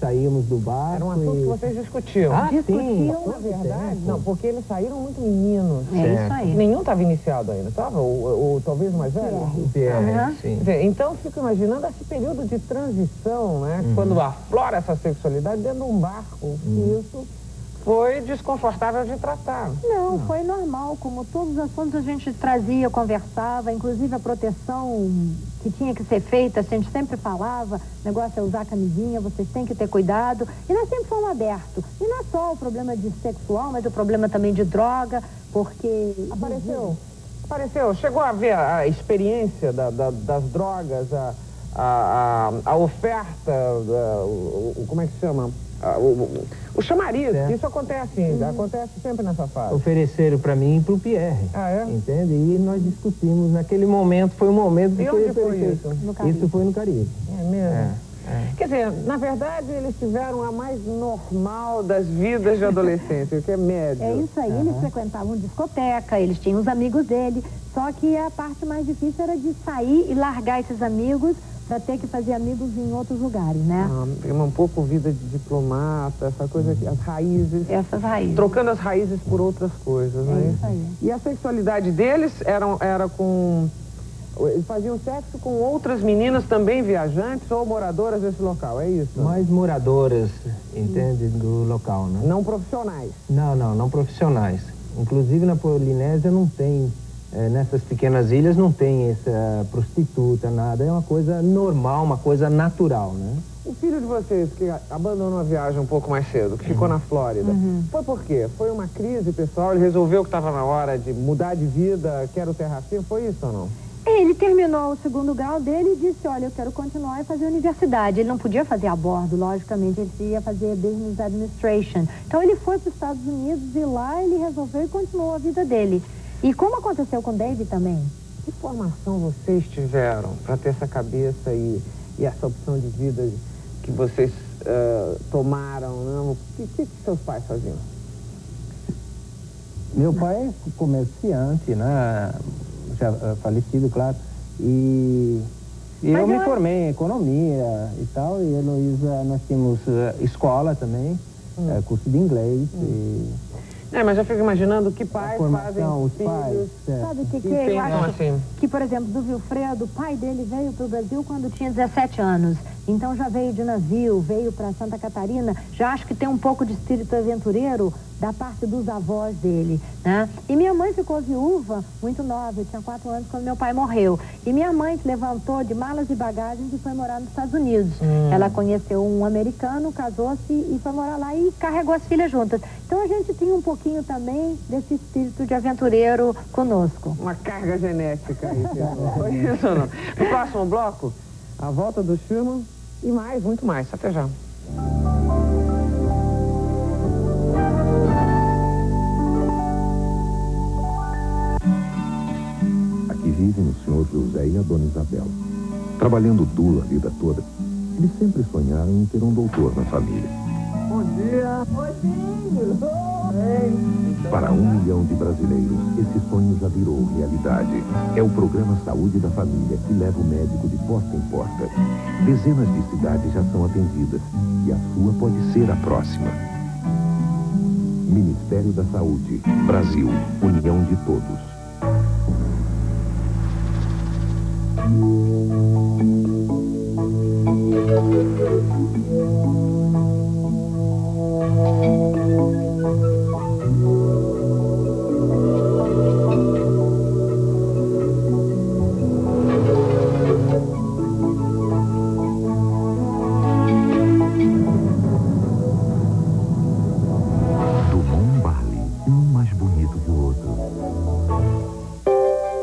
saímos do bar. Era um assunto que vocês discutiam. Discutiam, na verdade. Não, porque eles saíram muito meninos. É isso aí. Nenhum estava iniciado ainda, estava? Ou talvez o mais velho? O Pierre, sim. Quer dizer, então, fico imaginando esse período de transição, né? Quando aflora essa sexualidade dentro de um barco. Isso foi desconfortável de tratar. Não, foi normal. Como todos os assuntos a gente trazia, conversava, inclusive a proteção que tinha que ser feita, a gente sempre falava, o negócio é usar camisinha, vocês têm que ter cuidado. E nós sempre fomos abertos. E não é só o problema de sexual, mas o problema também de droga, porque... Apareceu. Chegou a ver a experiência das drogas, a oferta, como é que se chama? O chamariz, isso acontece ainda, acontece sempre nessa fase. Ofereceram para mim e para o Pierre. Ah, é? Entende? E nós discutimos. Naquele momento, foi o momento que foi isso? No Caribe. Isso foi no Caribe. É mesmo? Quer dizer, na verdade, eles tiveram a mais normal das vidas de adolescência, o que é médio. É isso aí, eles frequentavam discoteca, eles tinham os amigos dele, só que a parte mais difícil era de sair e largar esses amigos para ter que fazer amigos em outros lugares, né? Um pouco vida de diplomata, essa coisa, as raízes. Essas raízes. Trocando as raízes por outras coisas, né? É isso aí. E a sexualidade deles era com... Eles faziam sexo com outras meninas também viajantes ou moradoras desse local, é isso? Mais moradoras, entende, do local, né? Não profissionais? Não profissionais. Inclusive na Polinésia não tem, nessas pequenas ilhas não tem essa prostituta, nada. É uma coisa normal, uma coisa natural, né? O filho de vocês que abandonou a viagem um pouco mais cedo, que ficou na Flórida, foi por quê? Foi uma crise pessoal? Ele resolveu que estava na hora de mudar de vida, quero terra firme? Foi isso ou não? Ele terminou o segundo grau dele e disse, olha, eu quero continuar e fazer universidade. Ele não podia fazer a bordo, logicamente, ele ia fazer Business Administration. Então ele foi para os Estados Unidos e lá ele resolveu e continuou a vida dele. E como aconteceu com o David também? Que formação vocês tiveram para ter essa cabeça e essa opção de vida que vocês tomaram, né? O que seus pais faziam? Meu pai é comerciante, né? Já falecido, claro. E eu me formei em economia e tal. E a Heloísa, nós tínhamos escola também, curso de inglês. Mas eu fico imaginando que pais fazem os filhos... pais, Sabe o que é? Eu acho que, por exemplo, do Vilfredo, o pai dele veio para o Brasil quando tinha 17 anos. Então já veio de navio, veio para Santa Catarina. Já acho que tem um pouco de espírito aventureiro da parte dos avós dele, né? E minha mãe ficou viúva muito nova, eu tinha 4 anos quando meu pai morreu. E minha mãe se levantou de malas e bagagens e foi morar nos Estados Unidos. Ela conheceu um americano, casou-se e foi morar lá e carregou as filhas juntas. Então a gente tinha um pouquinho também desse espírito de aventureiro conosco. Uma carga genética aí, foi isso ou não? No próximo bloco, a volta do Schumann e mais, muito mais. Até já. Aqui vivem o senhor José e a dona Isabel. Trabalhando duro a vida toda, eles sempre sonharam em ter um doutor na família. Bom dia! Para 1 milhão de brasileiros, esse sonho já virou realidade. É o programa Saúde da Família que leva o médico de porta em porta. Dezenas de cidades já são atendidas e a sua pode ser a próxima. Ministério da Saúde. Brasil. União de todos.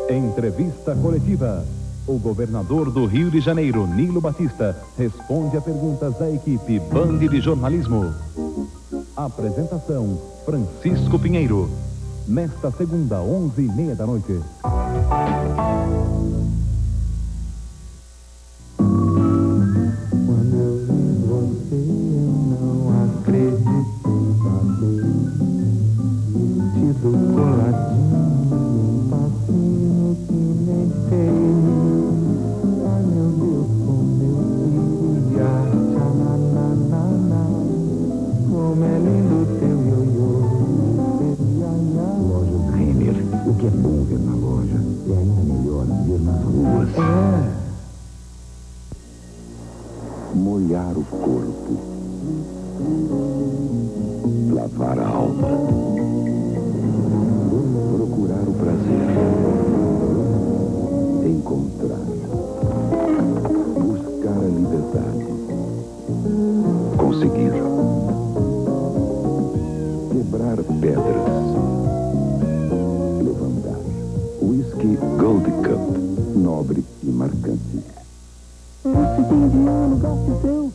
Entrevista coletiva. O governador do Rio de Janeiro, Nilo Batista, responde a perguntas da equipe Band de Jornalismo. Apresentação, Francisco Pinheiro. Nesta segunda, 11h30 da noite. Quando eu vi você, eu não acredito, falei. Vestido coladinho, passinho que nem sei. Ai, meu Deus. que é bom ver na loja, é ainda melhor ver nas ruas. Molhar o corpo. Lavar a alma. Procurar o prazer. Encontrar. Buscar a liberdade. Conseguir. Quebrar pedras. Levantar. Whisky Gold Cup. Nobre e marcante. Você tem de um lugar seu.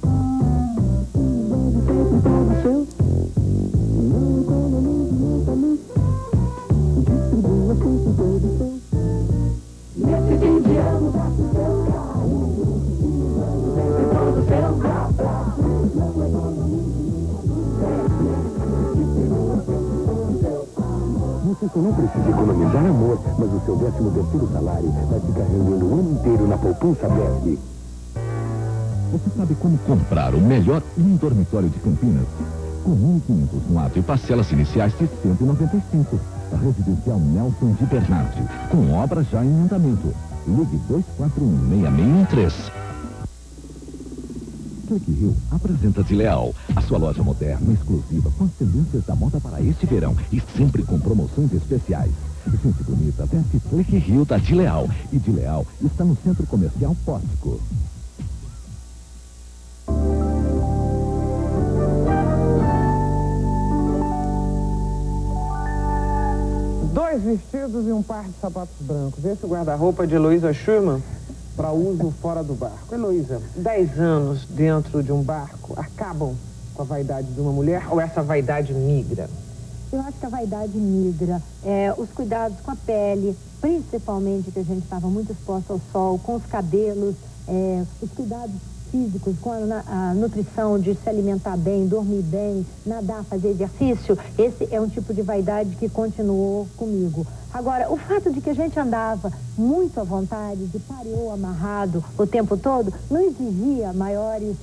Vende sempre todo seu. Não economize muita luz. Distribua sempre todo seu. Nesse fim de ano, gaste seu carro. Vende sempre todo seu. Não economize muita luz. Distribua sempre todo seu. Você só não precisa economizar amor, mas o seu 13º salário vai ficar rendendo o ano inteiro na poupança BESP. Você sabe como comprar o melhor dormitório de Campinas? Com 1.500 no ato e parcelas iniciais de 195. A Residencial Nelson de Bernardi, com obra já em andamento. Ligue 241-6613. Clique Rio apresenta Dileal, a sua loja moderna, exclusiva, com as tendências da moda para este verão e sempre com promoções especiais. Gente bonita, veste Clique Rio da Dileal. E Dileal está no Centro Comercial Póstico. Dois vestidos e um par de sapatos brancos. Esse guarda-roupa é de Heloísa Schurman para uso fora do barco. Heloísa, 10 anos dentro de um barco acabam com a vaidade de uma mulher ou essa vaidade migra? Eu acho que a vaidade migra. Os cuidados com a pele, principalmente que a gente estava muito exposto ao sol, com os cabelos, os cuidados físicos, com a nutrição, de se alimentar bem, dormir bem, nadar, fazer exercício, esse é um tipo de vaidade que continuou comigo. Agora, o fato de que a gente andava muito à vontade, de pariô amarrado o tempo todo, não exigia maiores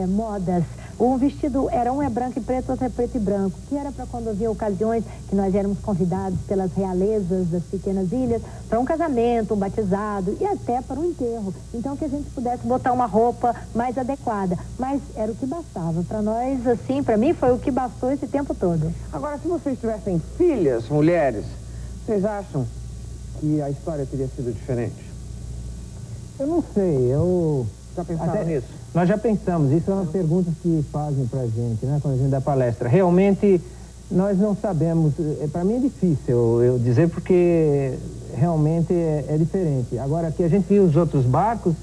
modas. O vestido era um é branco e preto, outro é preto e branco, que era para quando havia ocasiões que nós éramos convidados pelas realezas das pequenas ilhas para um casamento, um batizado e até para um enterro. Então que a gente pudesse botar uma roupa mais adequada. Mas era o que bastava. Para nós, assim, para mim foi o que bastou esse tempo todo. Agora, se vocês tivessem filhas, mulheres, vocês acham que a história teria sido diferente? Eu não sei, Já pensaram nisso? Nós já pensamos, isso é uma pergunta que fazem pra gente, né, quando a gente dá palestra. Realmente, nós não sabemos, para mim é difícil eu dizer porque realmente é diferente. Agora, que a gente viu os outros barcos,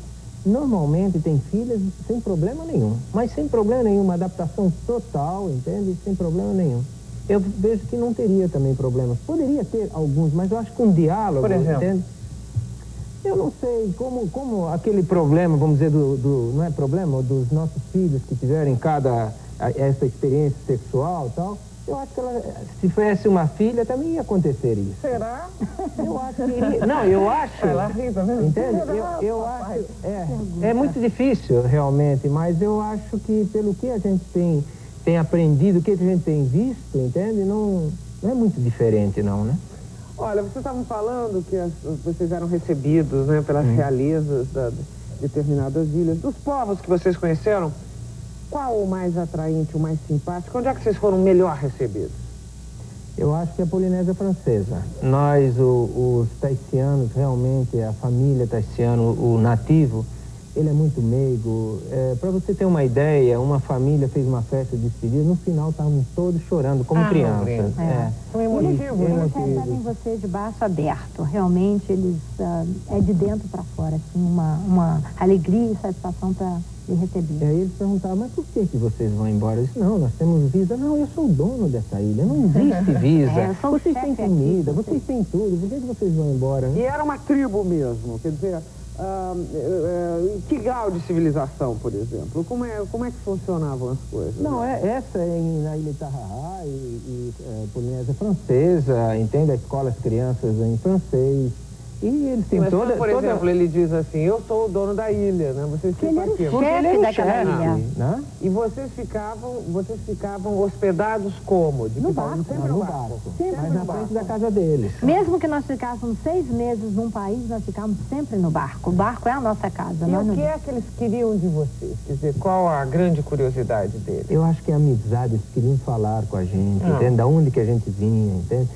normalmente tem filhas sem problema nenhum, mas sem problema nenhum, uma adaptação total, entende? Sem problema nenhum. Eu vejo que não teria também problemas. Poderia ter alguns, mas eu acho que um diálogo, por exemplo, entende? Eu não sei, como aquele problema, vamos dizer, não é problema, dos nossos filhos que tiverem essa experiência sexual e tal, eu acho que se fosse uma filha, também ia acontecer isso. Será? Eu acho que iria. Não, eu acho. Ela ri, tá vendo? Entende? Eu acho. É muito difícil, realmente, mas eu acho que pelo que a gente tem aprendido, o que a gente tem visto, entende? Não é muito diferente, não, né? Olha, vocês estavam falando que vocês eram recebidos, né, pelas realezas de determinadas ilhas. Dos povos que vocês conheceram, qual o mais atraente, o mais simpático? Onde é que vocês foram melhor recebidos? Eu acho que a Polinésia Francesa. Nós, os taicianos, realmente, a família taiciana, o nativo, ele é muito meigo. Para você ter uma ideia, uma família fez uma festa de despedida, no final estavam todos chorando como crianças. Eles recebem você de braço aberto. Realmente, eles é de dentro para fora, assim, uma alegria e satisfação para lhe receber. E aí eles perguntavam, mas por que vocês vão embora? Eu disse, não, nós temos visa. Não, eu sou o dono dessa ilha, não existe visa. Vocês têm comida, vocês têm tudo, por que vocês vão embora? Né? E era uma tribo mesmo, quer dizer... que grau de civilização, por exemplo? Como é que funcionavam as coisas? Não, essa na Ilha Tarrahá e Polinésia Francesa, entende? A escola as crianças em francês, E eles têm Mas, toda... por exemplo, ele diz assim, eu sou o dono da ilha, né? Vocês ficam aqui. Porque ele era o chefe, né? E vocês ficavam hospedados como? No barco. Sempre no barco. Mas na frente da casa deles. Mesmo que nós ficássemos 6 meses num país, nós ficávamos sempre no barco. O barco é a nossa casa. E o que é que eles queriam de vocês? Quer dizer, qual a grande curiosidade deles? Eu acho que a amizade, eles queriam falar com a gente, entende? Da onde que a gente vinha, entende?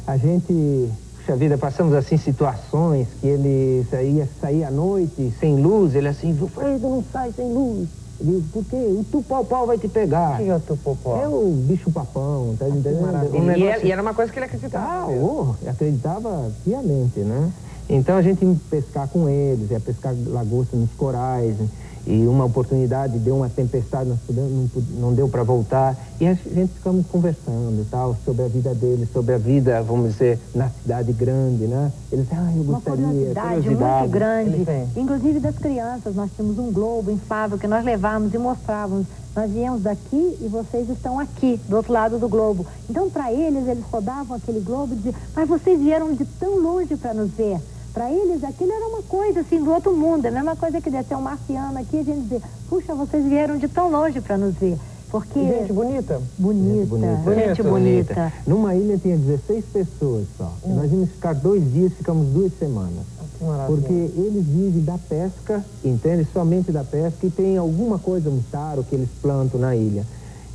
A gente... Puxa vida, passamos assim situações que ele ia sair à noite sem luz, ele assim, Wilfredo, não sai sem luz. Eu digo, por quê? O tupau-pau vai te pegar. O que é o tupau-pau? É o bicho-papão, tá entendendo? E era uma coisa que ele acreditava. Acreditava piamente, né? Então a gente ia pescar com eles, ia pescar lagosta nos corais, e uma oportunidade, deu uma tempestade, não deu para voltar, e a gente ficamos conversando e tal, sobre a vida deles, sobre a vida, vamos dizer, na cidade grande, né? Eles, eu gostaria... Uma curiosidade muito grande, inclusive das crianças. Nós tínhamos um globo inflável que nós levávamos e mostrávamos. Nós viemos daqui e vocês estão aqui, do outro lado do globo. Então, para eles rodavam aquele globo e diziam, mas vocês vieram de tão longe para nos ver. Para eles, aquilo era uma coisa, assim, do outro mundo. É a mesma coisa que descer um marciano aqui e a gente dizer, puxa, vocês vieram de tão longe para nos ver. Porque... Gente bonita? Gente bonita. Numa ilha tinha 16 pessoas só. Nós íamos ficar 2 dias, ficamos 2 semanas. Porque eles vivem da pesca, entende? Somente da pesca, e tem alguma coisa, um taro que eles plantam na ilha.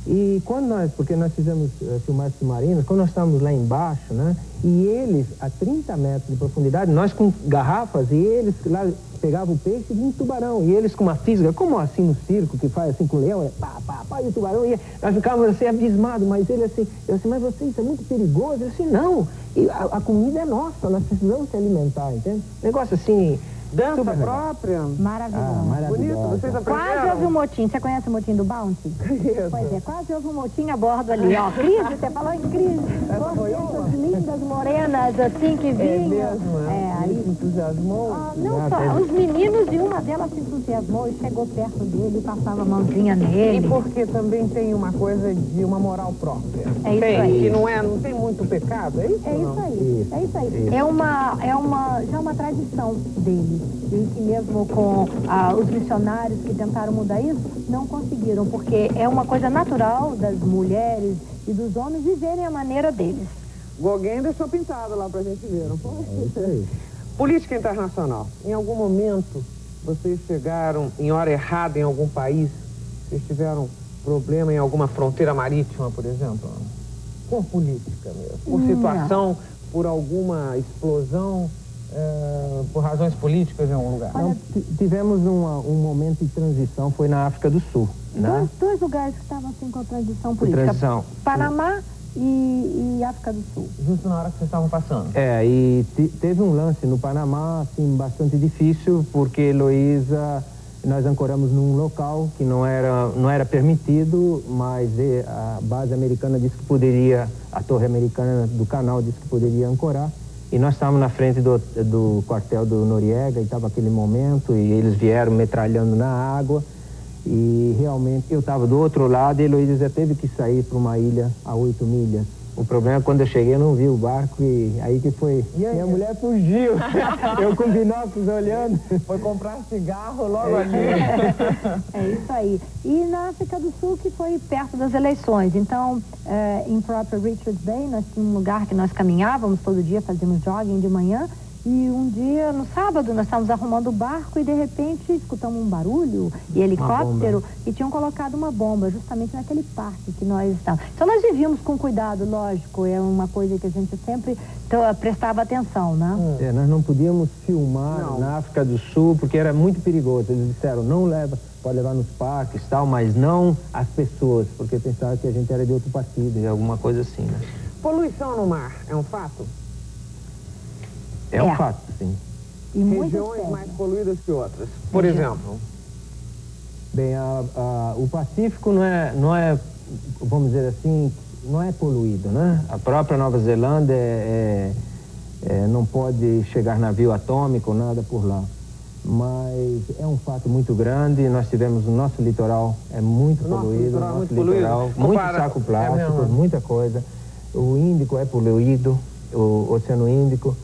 E quando porque nós fizemos filmagens submarinas, quando nós estávamos lá embaixo, né? E eles, a 30 metros de profundidade, nós com garrafas, e eles lá pegavam o peixe e vinha um tubarão. E eles com uma física, como assim no circo, que faz assim com o leão, pá, e o tubarão ia. Nós ficávamos assim abismados, mas ele assim, eu assim, mas você, isso é muito perigoso. Eu assim, não, e a comida é nossa, nós precisamos se alimentar, entende? Negócio assim... Dança própria? Maravilhoso. Bonito, vocês aprenderam? Quase houve um motim. Você conhece o motim do Bounty? Conheço. Pois é, quase houve um motim a bordo ali, ó. Crise, você falou em crise. Essas lindas morenas, assim, que vinham. É mesmo, aí se entusiasmou? Não só, os meninos e uma delas se entusiasmou e chegou perto dele e passava a mãozinha nele. E porque também tem uma coisa de uma moral própria. É isso aí. Que não tem muito pecado, é isso? É isso aí, é isso aí. Já uma tradição dele. E que mesmo com os missionários que tentaram mudar isso, não conseguiram, porque é uma coisa natural das mulheres e dos homens viverem a maneira deles. Gauguin deixou pintado lá pra gente ver, não foi? É isso aí. Política internacional. Em algum momento, vocês chegaram em hora errada em algum país? Vocês tiveram problema em alguma fronteira marítima, por exemplo? Por política mesmo? Por situação, por alguma explosão? Por razões políticas em algum lugar? Não, tivemos um momento de transição, foi na África do Sul, né? Dois lugares que estavam assim com transição política. Panamá e África do Sul. Justo na hora que vocês estavam passando. E teve um lance no Panamá, assim, bastante difícil, porque Heloísa, nós ancoramos num local que não era permitido, mas a base americana disse que poderia, a torre americana do canal disse que poderia ancorar. E nós estávamos na frente do quartel do Noriega, e estava aquele momento, e eles vieram metralhando na água, e realmente eu estava do outro lado, e a Heloísa já teve que sair para uma ilha a 8 milhas. O problema é que quando eu cheguei eu não vi o barco, e aí que foi... Minha mulher fugiu, eu com binóculos olhando. Foi comprar cigarro logo ali. É isso aí. E na África do Sul, que foi perto das eleições. Então, em próprio Richards Bay, nós tínhamos um lugar que nós caminhávamos todo dia, fazíamos jogging de manhã. E um dia, no sábado, nós estávamos arrumando o barco e, de repente, escutamos um barulho e helicóptero, e tinham colocado uma bomba justamente naquele parque que nós estávamos. Então, nós vivíamos com cuidado, lógico, é uma coisa que a gente sempre prestava atenção, né? Nós não podíamos filmar na África do Sul, porque era muito perigoso. Eles disseram, pode levar nos parques e tal, mas não as pessoas, porque pensavam que a gente era de outro partido, alguma coisa assim, né? Poluição no mar é um fato? É um fato, sim. E regiões mais poluídas que outras. Por exemplo? Bem, o Pacífico não é, vamos dizer assim, não é poluído, né? A própria Nova Zelândia não pode chegar navio atômico, nada por lá. Mas é um fato muito grande. Nós tivemos o nosso litoral muito poluído, muito saco plástico, muita coisa. O Índico é poluído, o Oceano Índico.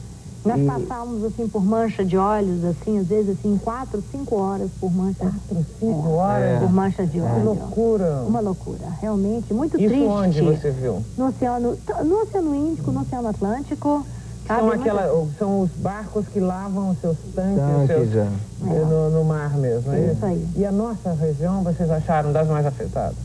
Nós passávamos, assim, por mancha de óleos, assim, às vezes, assim, 4, 5 horas por mancha. 4, 5 horas? Por mancha de óleo. Que loucura. Uma loucura, realmente, muito Isso triste. onde você viu? No Oceano Índico, no Oceano Atlântico. São os barcos que lavam os seus tanques no mar mesmo, é isso aí. E a nossa região, vocês acharam das mais afetadas?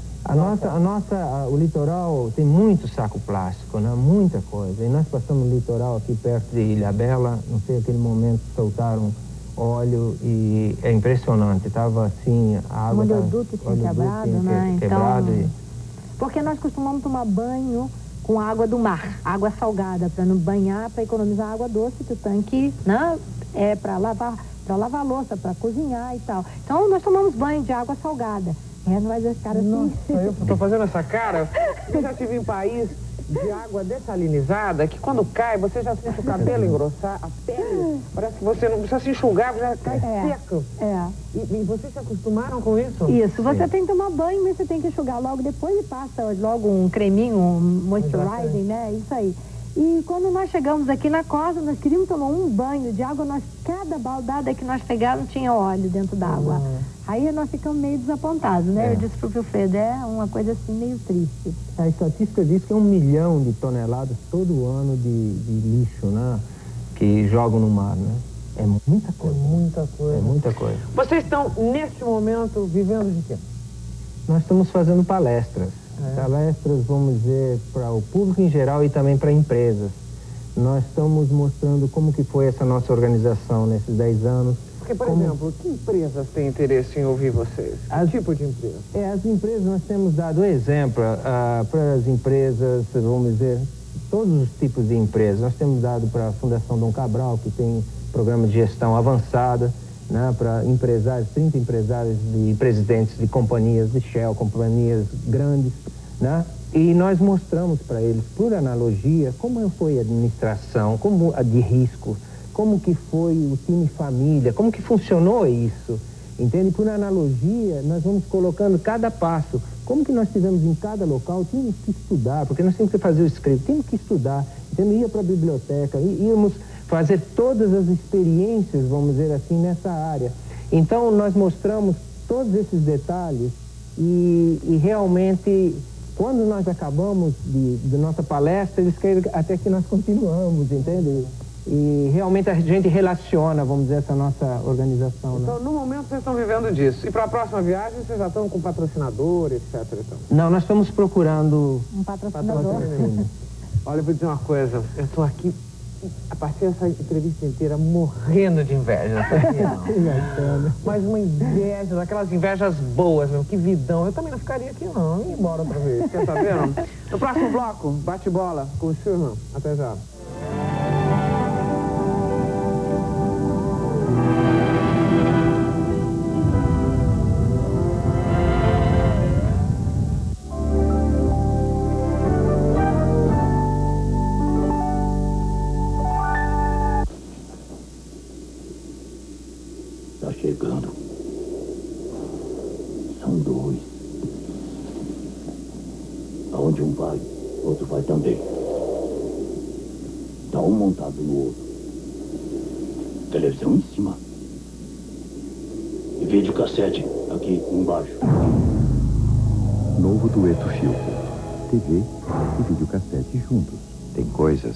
O litoral tem muito saco plástico, né? Muita coisa. E nós passamos no litoral aqui perto de Ilhabela, não sei, aquele momento soltaram óleo e é impressionante. Estava assim, a água... O oleoduto tinha quebrado, né? Quebrado Porque nós costumamos tomar banho com água do mar, água salgada, para não banhar, para economizar água doce, que o tanque, né, é para lavar louça, para cozinhar e tal. Então, nós tomamos banho de água salgada. Mas esse cara assim... Nossa, eu tô fazendo essa cara. Eu já tive em país de água dessalinizada, que quando cai, você já sente o cabelo engrossar, a pele, parece que você não precisa se enxugar, já cai seco. E vocês se acostumaram com isso? Isso, você tem que tomar banho, mas você tem que enxugar logo depois e passa logo um creminho, um moisturizing, né? Isso aí. E quando nós chegamos aqui na costa, nós queríamos tomar um banho de água, cada baldada que nós pegávamos tinha óleo dentro d'água. Aí nós ficamos meio desapontados, né? Eu disse pro Wilfredo, é uma coisa assim meio triste. A estatística diz que é 1 milhão de toneladas todo ano de lixo, né? Que jogam no mar, né? É muita coisa. É muita coisa. Vocês estão, neste momento, vivendo de quê? Nós estamos fazendo palestras. Palestras, vamos dizer, para o público em geral e também para empresas. Nós estamos mostrando como que foi essa nossa organização nesses 10 anos. Porque, por exemplo, que empresas têm interesse em ouvir vocês? Que tipo de empresa? As empresas, nós temos dado exemplo para as empresas, vamos dizer, todos os tipos de empresas. Nós temos dado para a Fundação Dom Cabral, que tem programa de gestão avançada, né, para empresários, 30 empresários e presidentes de companhias de Shell, companhias grandes, né? E nós mostramos para eles, por analogia, como foi a administração, como a de risco, como que foi o time família, como que funcionou isso, entende? Por analogia, nós vamos colocando cada passo, como que nós tivemos em cada local, tínhamos que estudar, porque nós tínhamos que fazer o script, tínhamos que estudar, entende? Ia para a biblioteca, íamos fazer todas as experiências, vamos dizer assim, nessa área. Então, nós mostramos todos esses detalhes e realmente, quando nós acabamos de nossa palestra, eles querem até que nós continuamos, entende? E realmente a gente relaciona, vamos dizer, essa nossa organização. Então, né? no momento, vocês estão vivendo disso. E para a próxima viagem, vocês já estão com patrocinador, etc. Então. Não, nós estamos procurando um patrocinador. Olha, eu vou dizer uma coisa. Eu estou aqui, a partir dessa entrevista inteira, morrendo de inveja. Mas uma inveja, daquelas invejas boas, meu. Que vidão. Eu também não ficaria aqui, não. Eu ia embora outra vez. Quer saber, não? No próximo bloco, bate-bola com o Schurman. Até já. Chegando. São 2. Aonde um vai, outro vai também. Tá um montado no outro. Televisão em cima. E videocassete aqui embaixo. Novo dueto Philco. TV e videocassete juntos. Tem coisas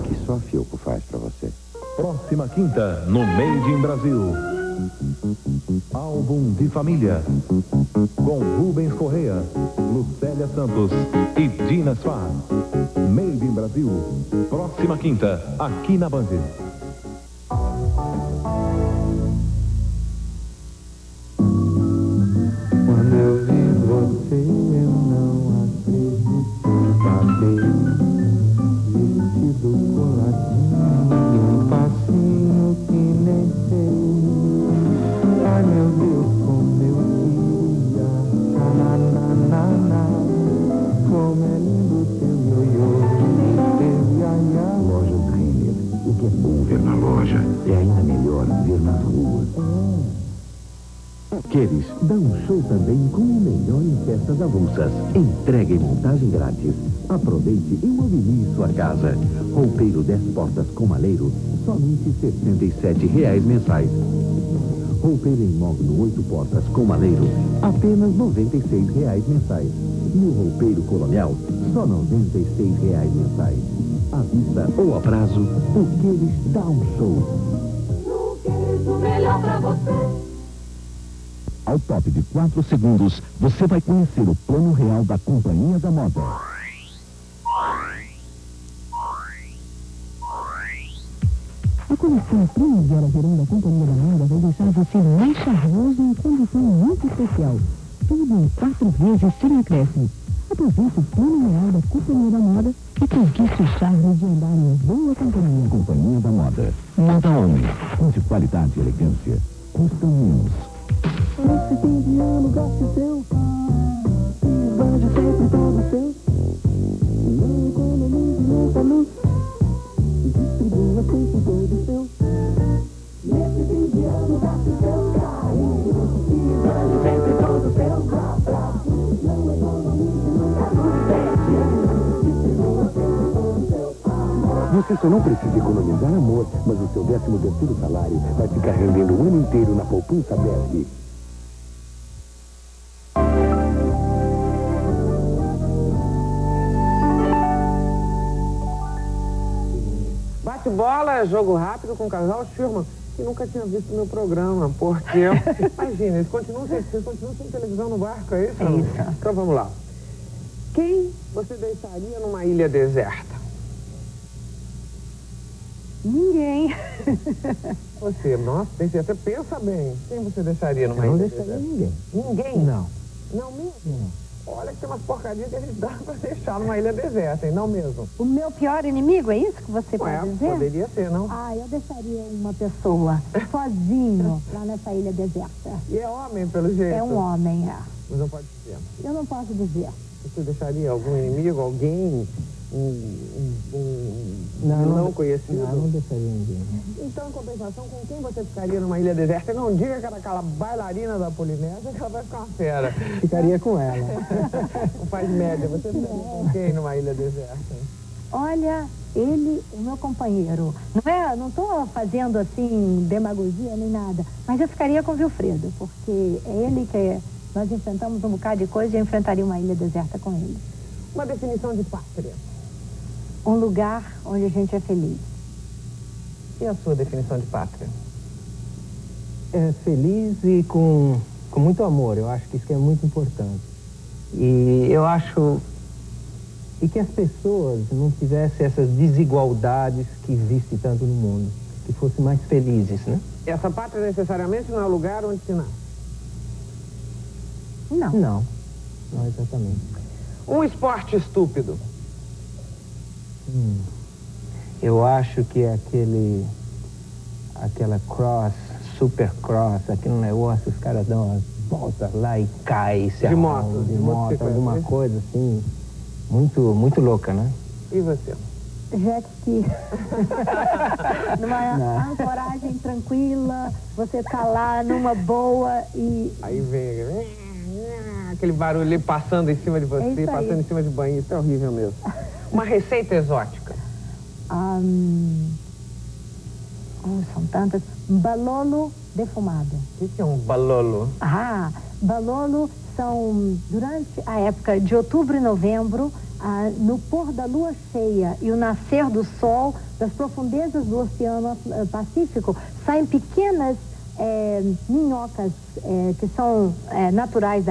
que só a Philco faz pra você. Próxima quinta, no Made in Brasil. Álbum de família. Com Rubens Correia, Lucélia Santos e Dina Sfar. Made in Brasil. Próxima quinta, aqui na Band. Quando eu vi você, eu não acreditei. Vestido coladinho, um passinho que nem sei. Ai meu Deus, como eu queria. Na, como é lindo teu ioiô. Teu iaiá. Lojas Renner. O que é bom ver na loja é ainda melhor ver nas ruas. Queres? Dá um show também com o melhor em festas avulsas. Entrega e montagem grátis. Aproveite e mobilie sua casa. Roupeiro 10 portas com maleiro, somente R$ 67 mensais. Roupeiro em módulo 8 portas com maleiro, apenas R$ 96 mensais. E o roupeiro colonial, só R$ 96 mensais. À vista ou a prazo, o Queires dá um show. No Queires, o melhor pra você. Ao top de 4 segundos, você vai conhecer o plano real da Companhia da Moda. A coleção Primavera Verão da Companhia da Moda vai deixar você mais charmoso em condição muito especial. Tudo em 4 vezes sem acréscimo. Aproveite o plano real da Companhia da Moda e conquiste o charme de andar em boa companhia. Companhia da Moda. Moda homem, de qualidade e elegância. Custa menos. Esse fim de ano, gaste seu. Esbande sempre todo seu. Não economize nessa luz. Distribua sempre todo seu. Nesse fim de ano, gaste seu carinho. Esbande sempre todo seu. Não economize nunca luz. Distribua sempre todo seu amor. Você só não precisa economizar amor, mas o seu 13º salário vai ficar rendendo o ano inteiro na poupança BESB. Bate-bola, jogo rápido com o casal Schurman, que nunca tinha visto meu programa, porque, imagina, vocês continuam sem televisão no barco, é isso? É isso. Então vamos lá. Quem você deixaria numa ilha deserta? Ninguém. Você, nossa, você até pensa bem. Quem você deixaria numa ilha deserta? Não deixaria ninguém. Ninguém? Não. Não mesmo? Não. Olha que tem umas porcarias que a gente dá pra deixar numa ilha deserta, hein? Não mesmo? O meu pior inimigo, é isso que você pode dizer? Poderia ser, não? Ah, eu deixaria uma pessoa sozinho lá nessa ilha deserta. E é homem, pelo jeito? É um homem, é. Mas não pode dizer. Eu não posso dizer. Você deixaria algum inimigo, alguém, não conhecido? Não deixaria ninguém. Então, em compensação, com quem você ficaria numa ilha deserta? Não diga que era aquela bailarina da Polinésia, que ela vai ficar uma fera. Ficaria com ela. Não faz média. Você ficaria com quem numa ilha deserta? Olha, ele, o meu companheiro, não estou fazendo assim demagogia nem nada, mas eu ficaria com o Wilfredo, porque é ele que nós enfrentamos um bocado de coisa e eu enfrentaria uma ilha deserta com ele. Uma definição de pátria. Um lugar onde a gente é feliz. E a sua definição de pátria? É feliz e com muito amor. Eu acho que isso é muito importante. E eu acho e que as pessoas não tivessem essas desigualdades que existem tanto no mundo. Que fossem mais felizes, né? Essa pátria necessariamente não é o lugar onde se nasce? Não exatamente. Um esporte estúpido. Eu acho que é aquela super cross, aquele negócio, os caras dão umas voltas lá e caem, se arrumam de moto, alguma coisa assim, muito louca, né? E você? Jet ski. Numa ancoragem tranquila, você tá lá numa boa e... Aí vem aquele barulho ali passando em cima de você, passando em cima de banho, isso é horrível mesmo. Uma receita exótica. São tantas. Balolo defumado. O que é um balolo? Balolo são, durante a época de outubro e novembro, no pôr da lua cheia e o nascer do sol, das profundezas do Oceano Pacífico, saem pequenas minhocas que são naturais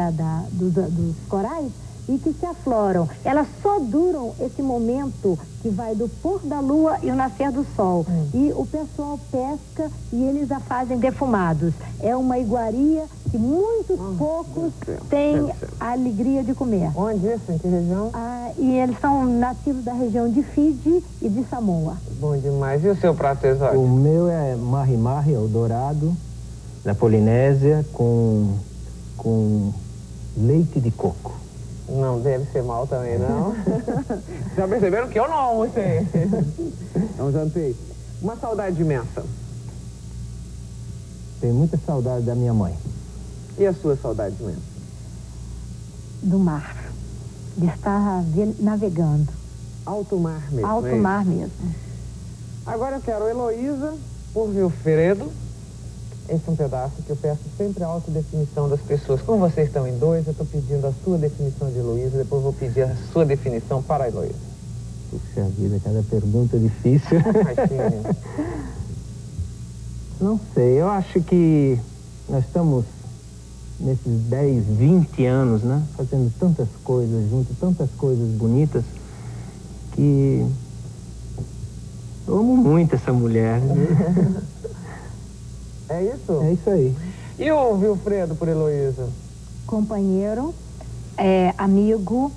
dos corais e que se afloram. Elas só duram esse momento que vai do pôr da lua e o nascer do sol. E o pessoal pesca e eles a fazem defumados. É uma iguaria que muitos poucos têm a alegria de comer. Onde isso? Em que região? E eles são nativos da região de Fiji e de Samoa. Bom demais. E o seu prato exótico? O meu é mahi-mahi, ou dourado, da Polinésia, com leite de coco. Não deve ser mal também, não. Já perceberam que eu não almocei? Não jantei. Uma saudade imensa. Tenho muita saudade da minha mãe. E a sua saudade imensa? Do mar. De estar navegando. Alto mar mesmo. Alto mar mesmo. Agora eu quero Heloísa por Vilfredo. Esse é um pedaço que eu peço sempre a autodefinição das pessoas. Como vocês estão em dois, eu estou pedindo a sua definição de Heloísa, depois vou pedir a sua definição para a Heloísa. Puxa vida, cada pergunta difícil. Não sei, eu acho que nós estamos nesses 10, 20 anos, né? Fazendo tantas coisas juntos, tantas coisas bonitas, que eu amo muito essa mulher. Né? É isso? É isso aí. E o Vilfredo por Heloísa? Companheiro, amigo,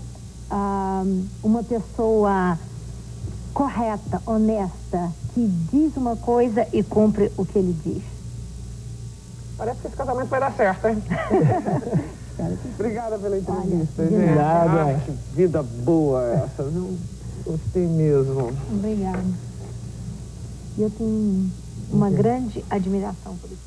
uma pessoa correta, honesta, que diz uma coisa e cumpre o que ele diz. Parece que esse casamento vai dar certo, hein? Obrigada pela entrevista, gente. Obrigado. Que vida boa essa, viu? Gostei mesmo. Obrigada. Eu tenho uma grande admiração por isso.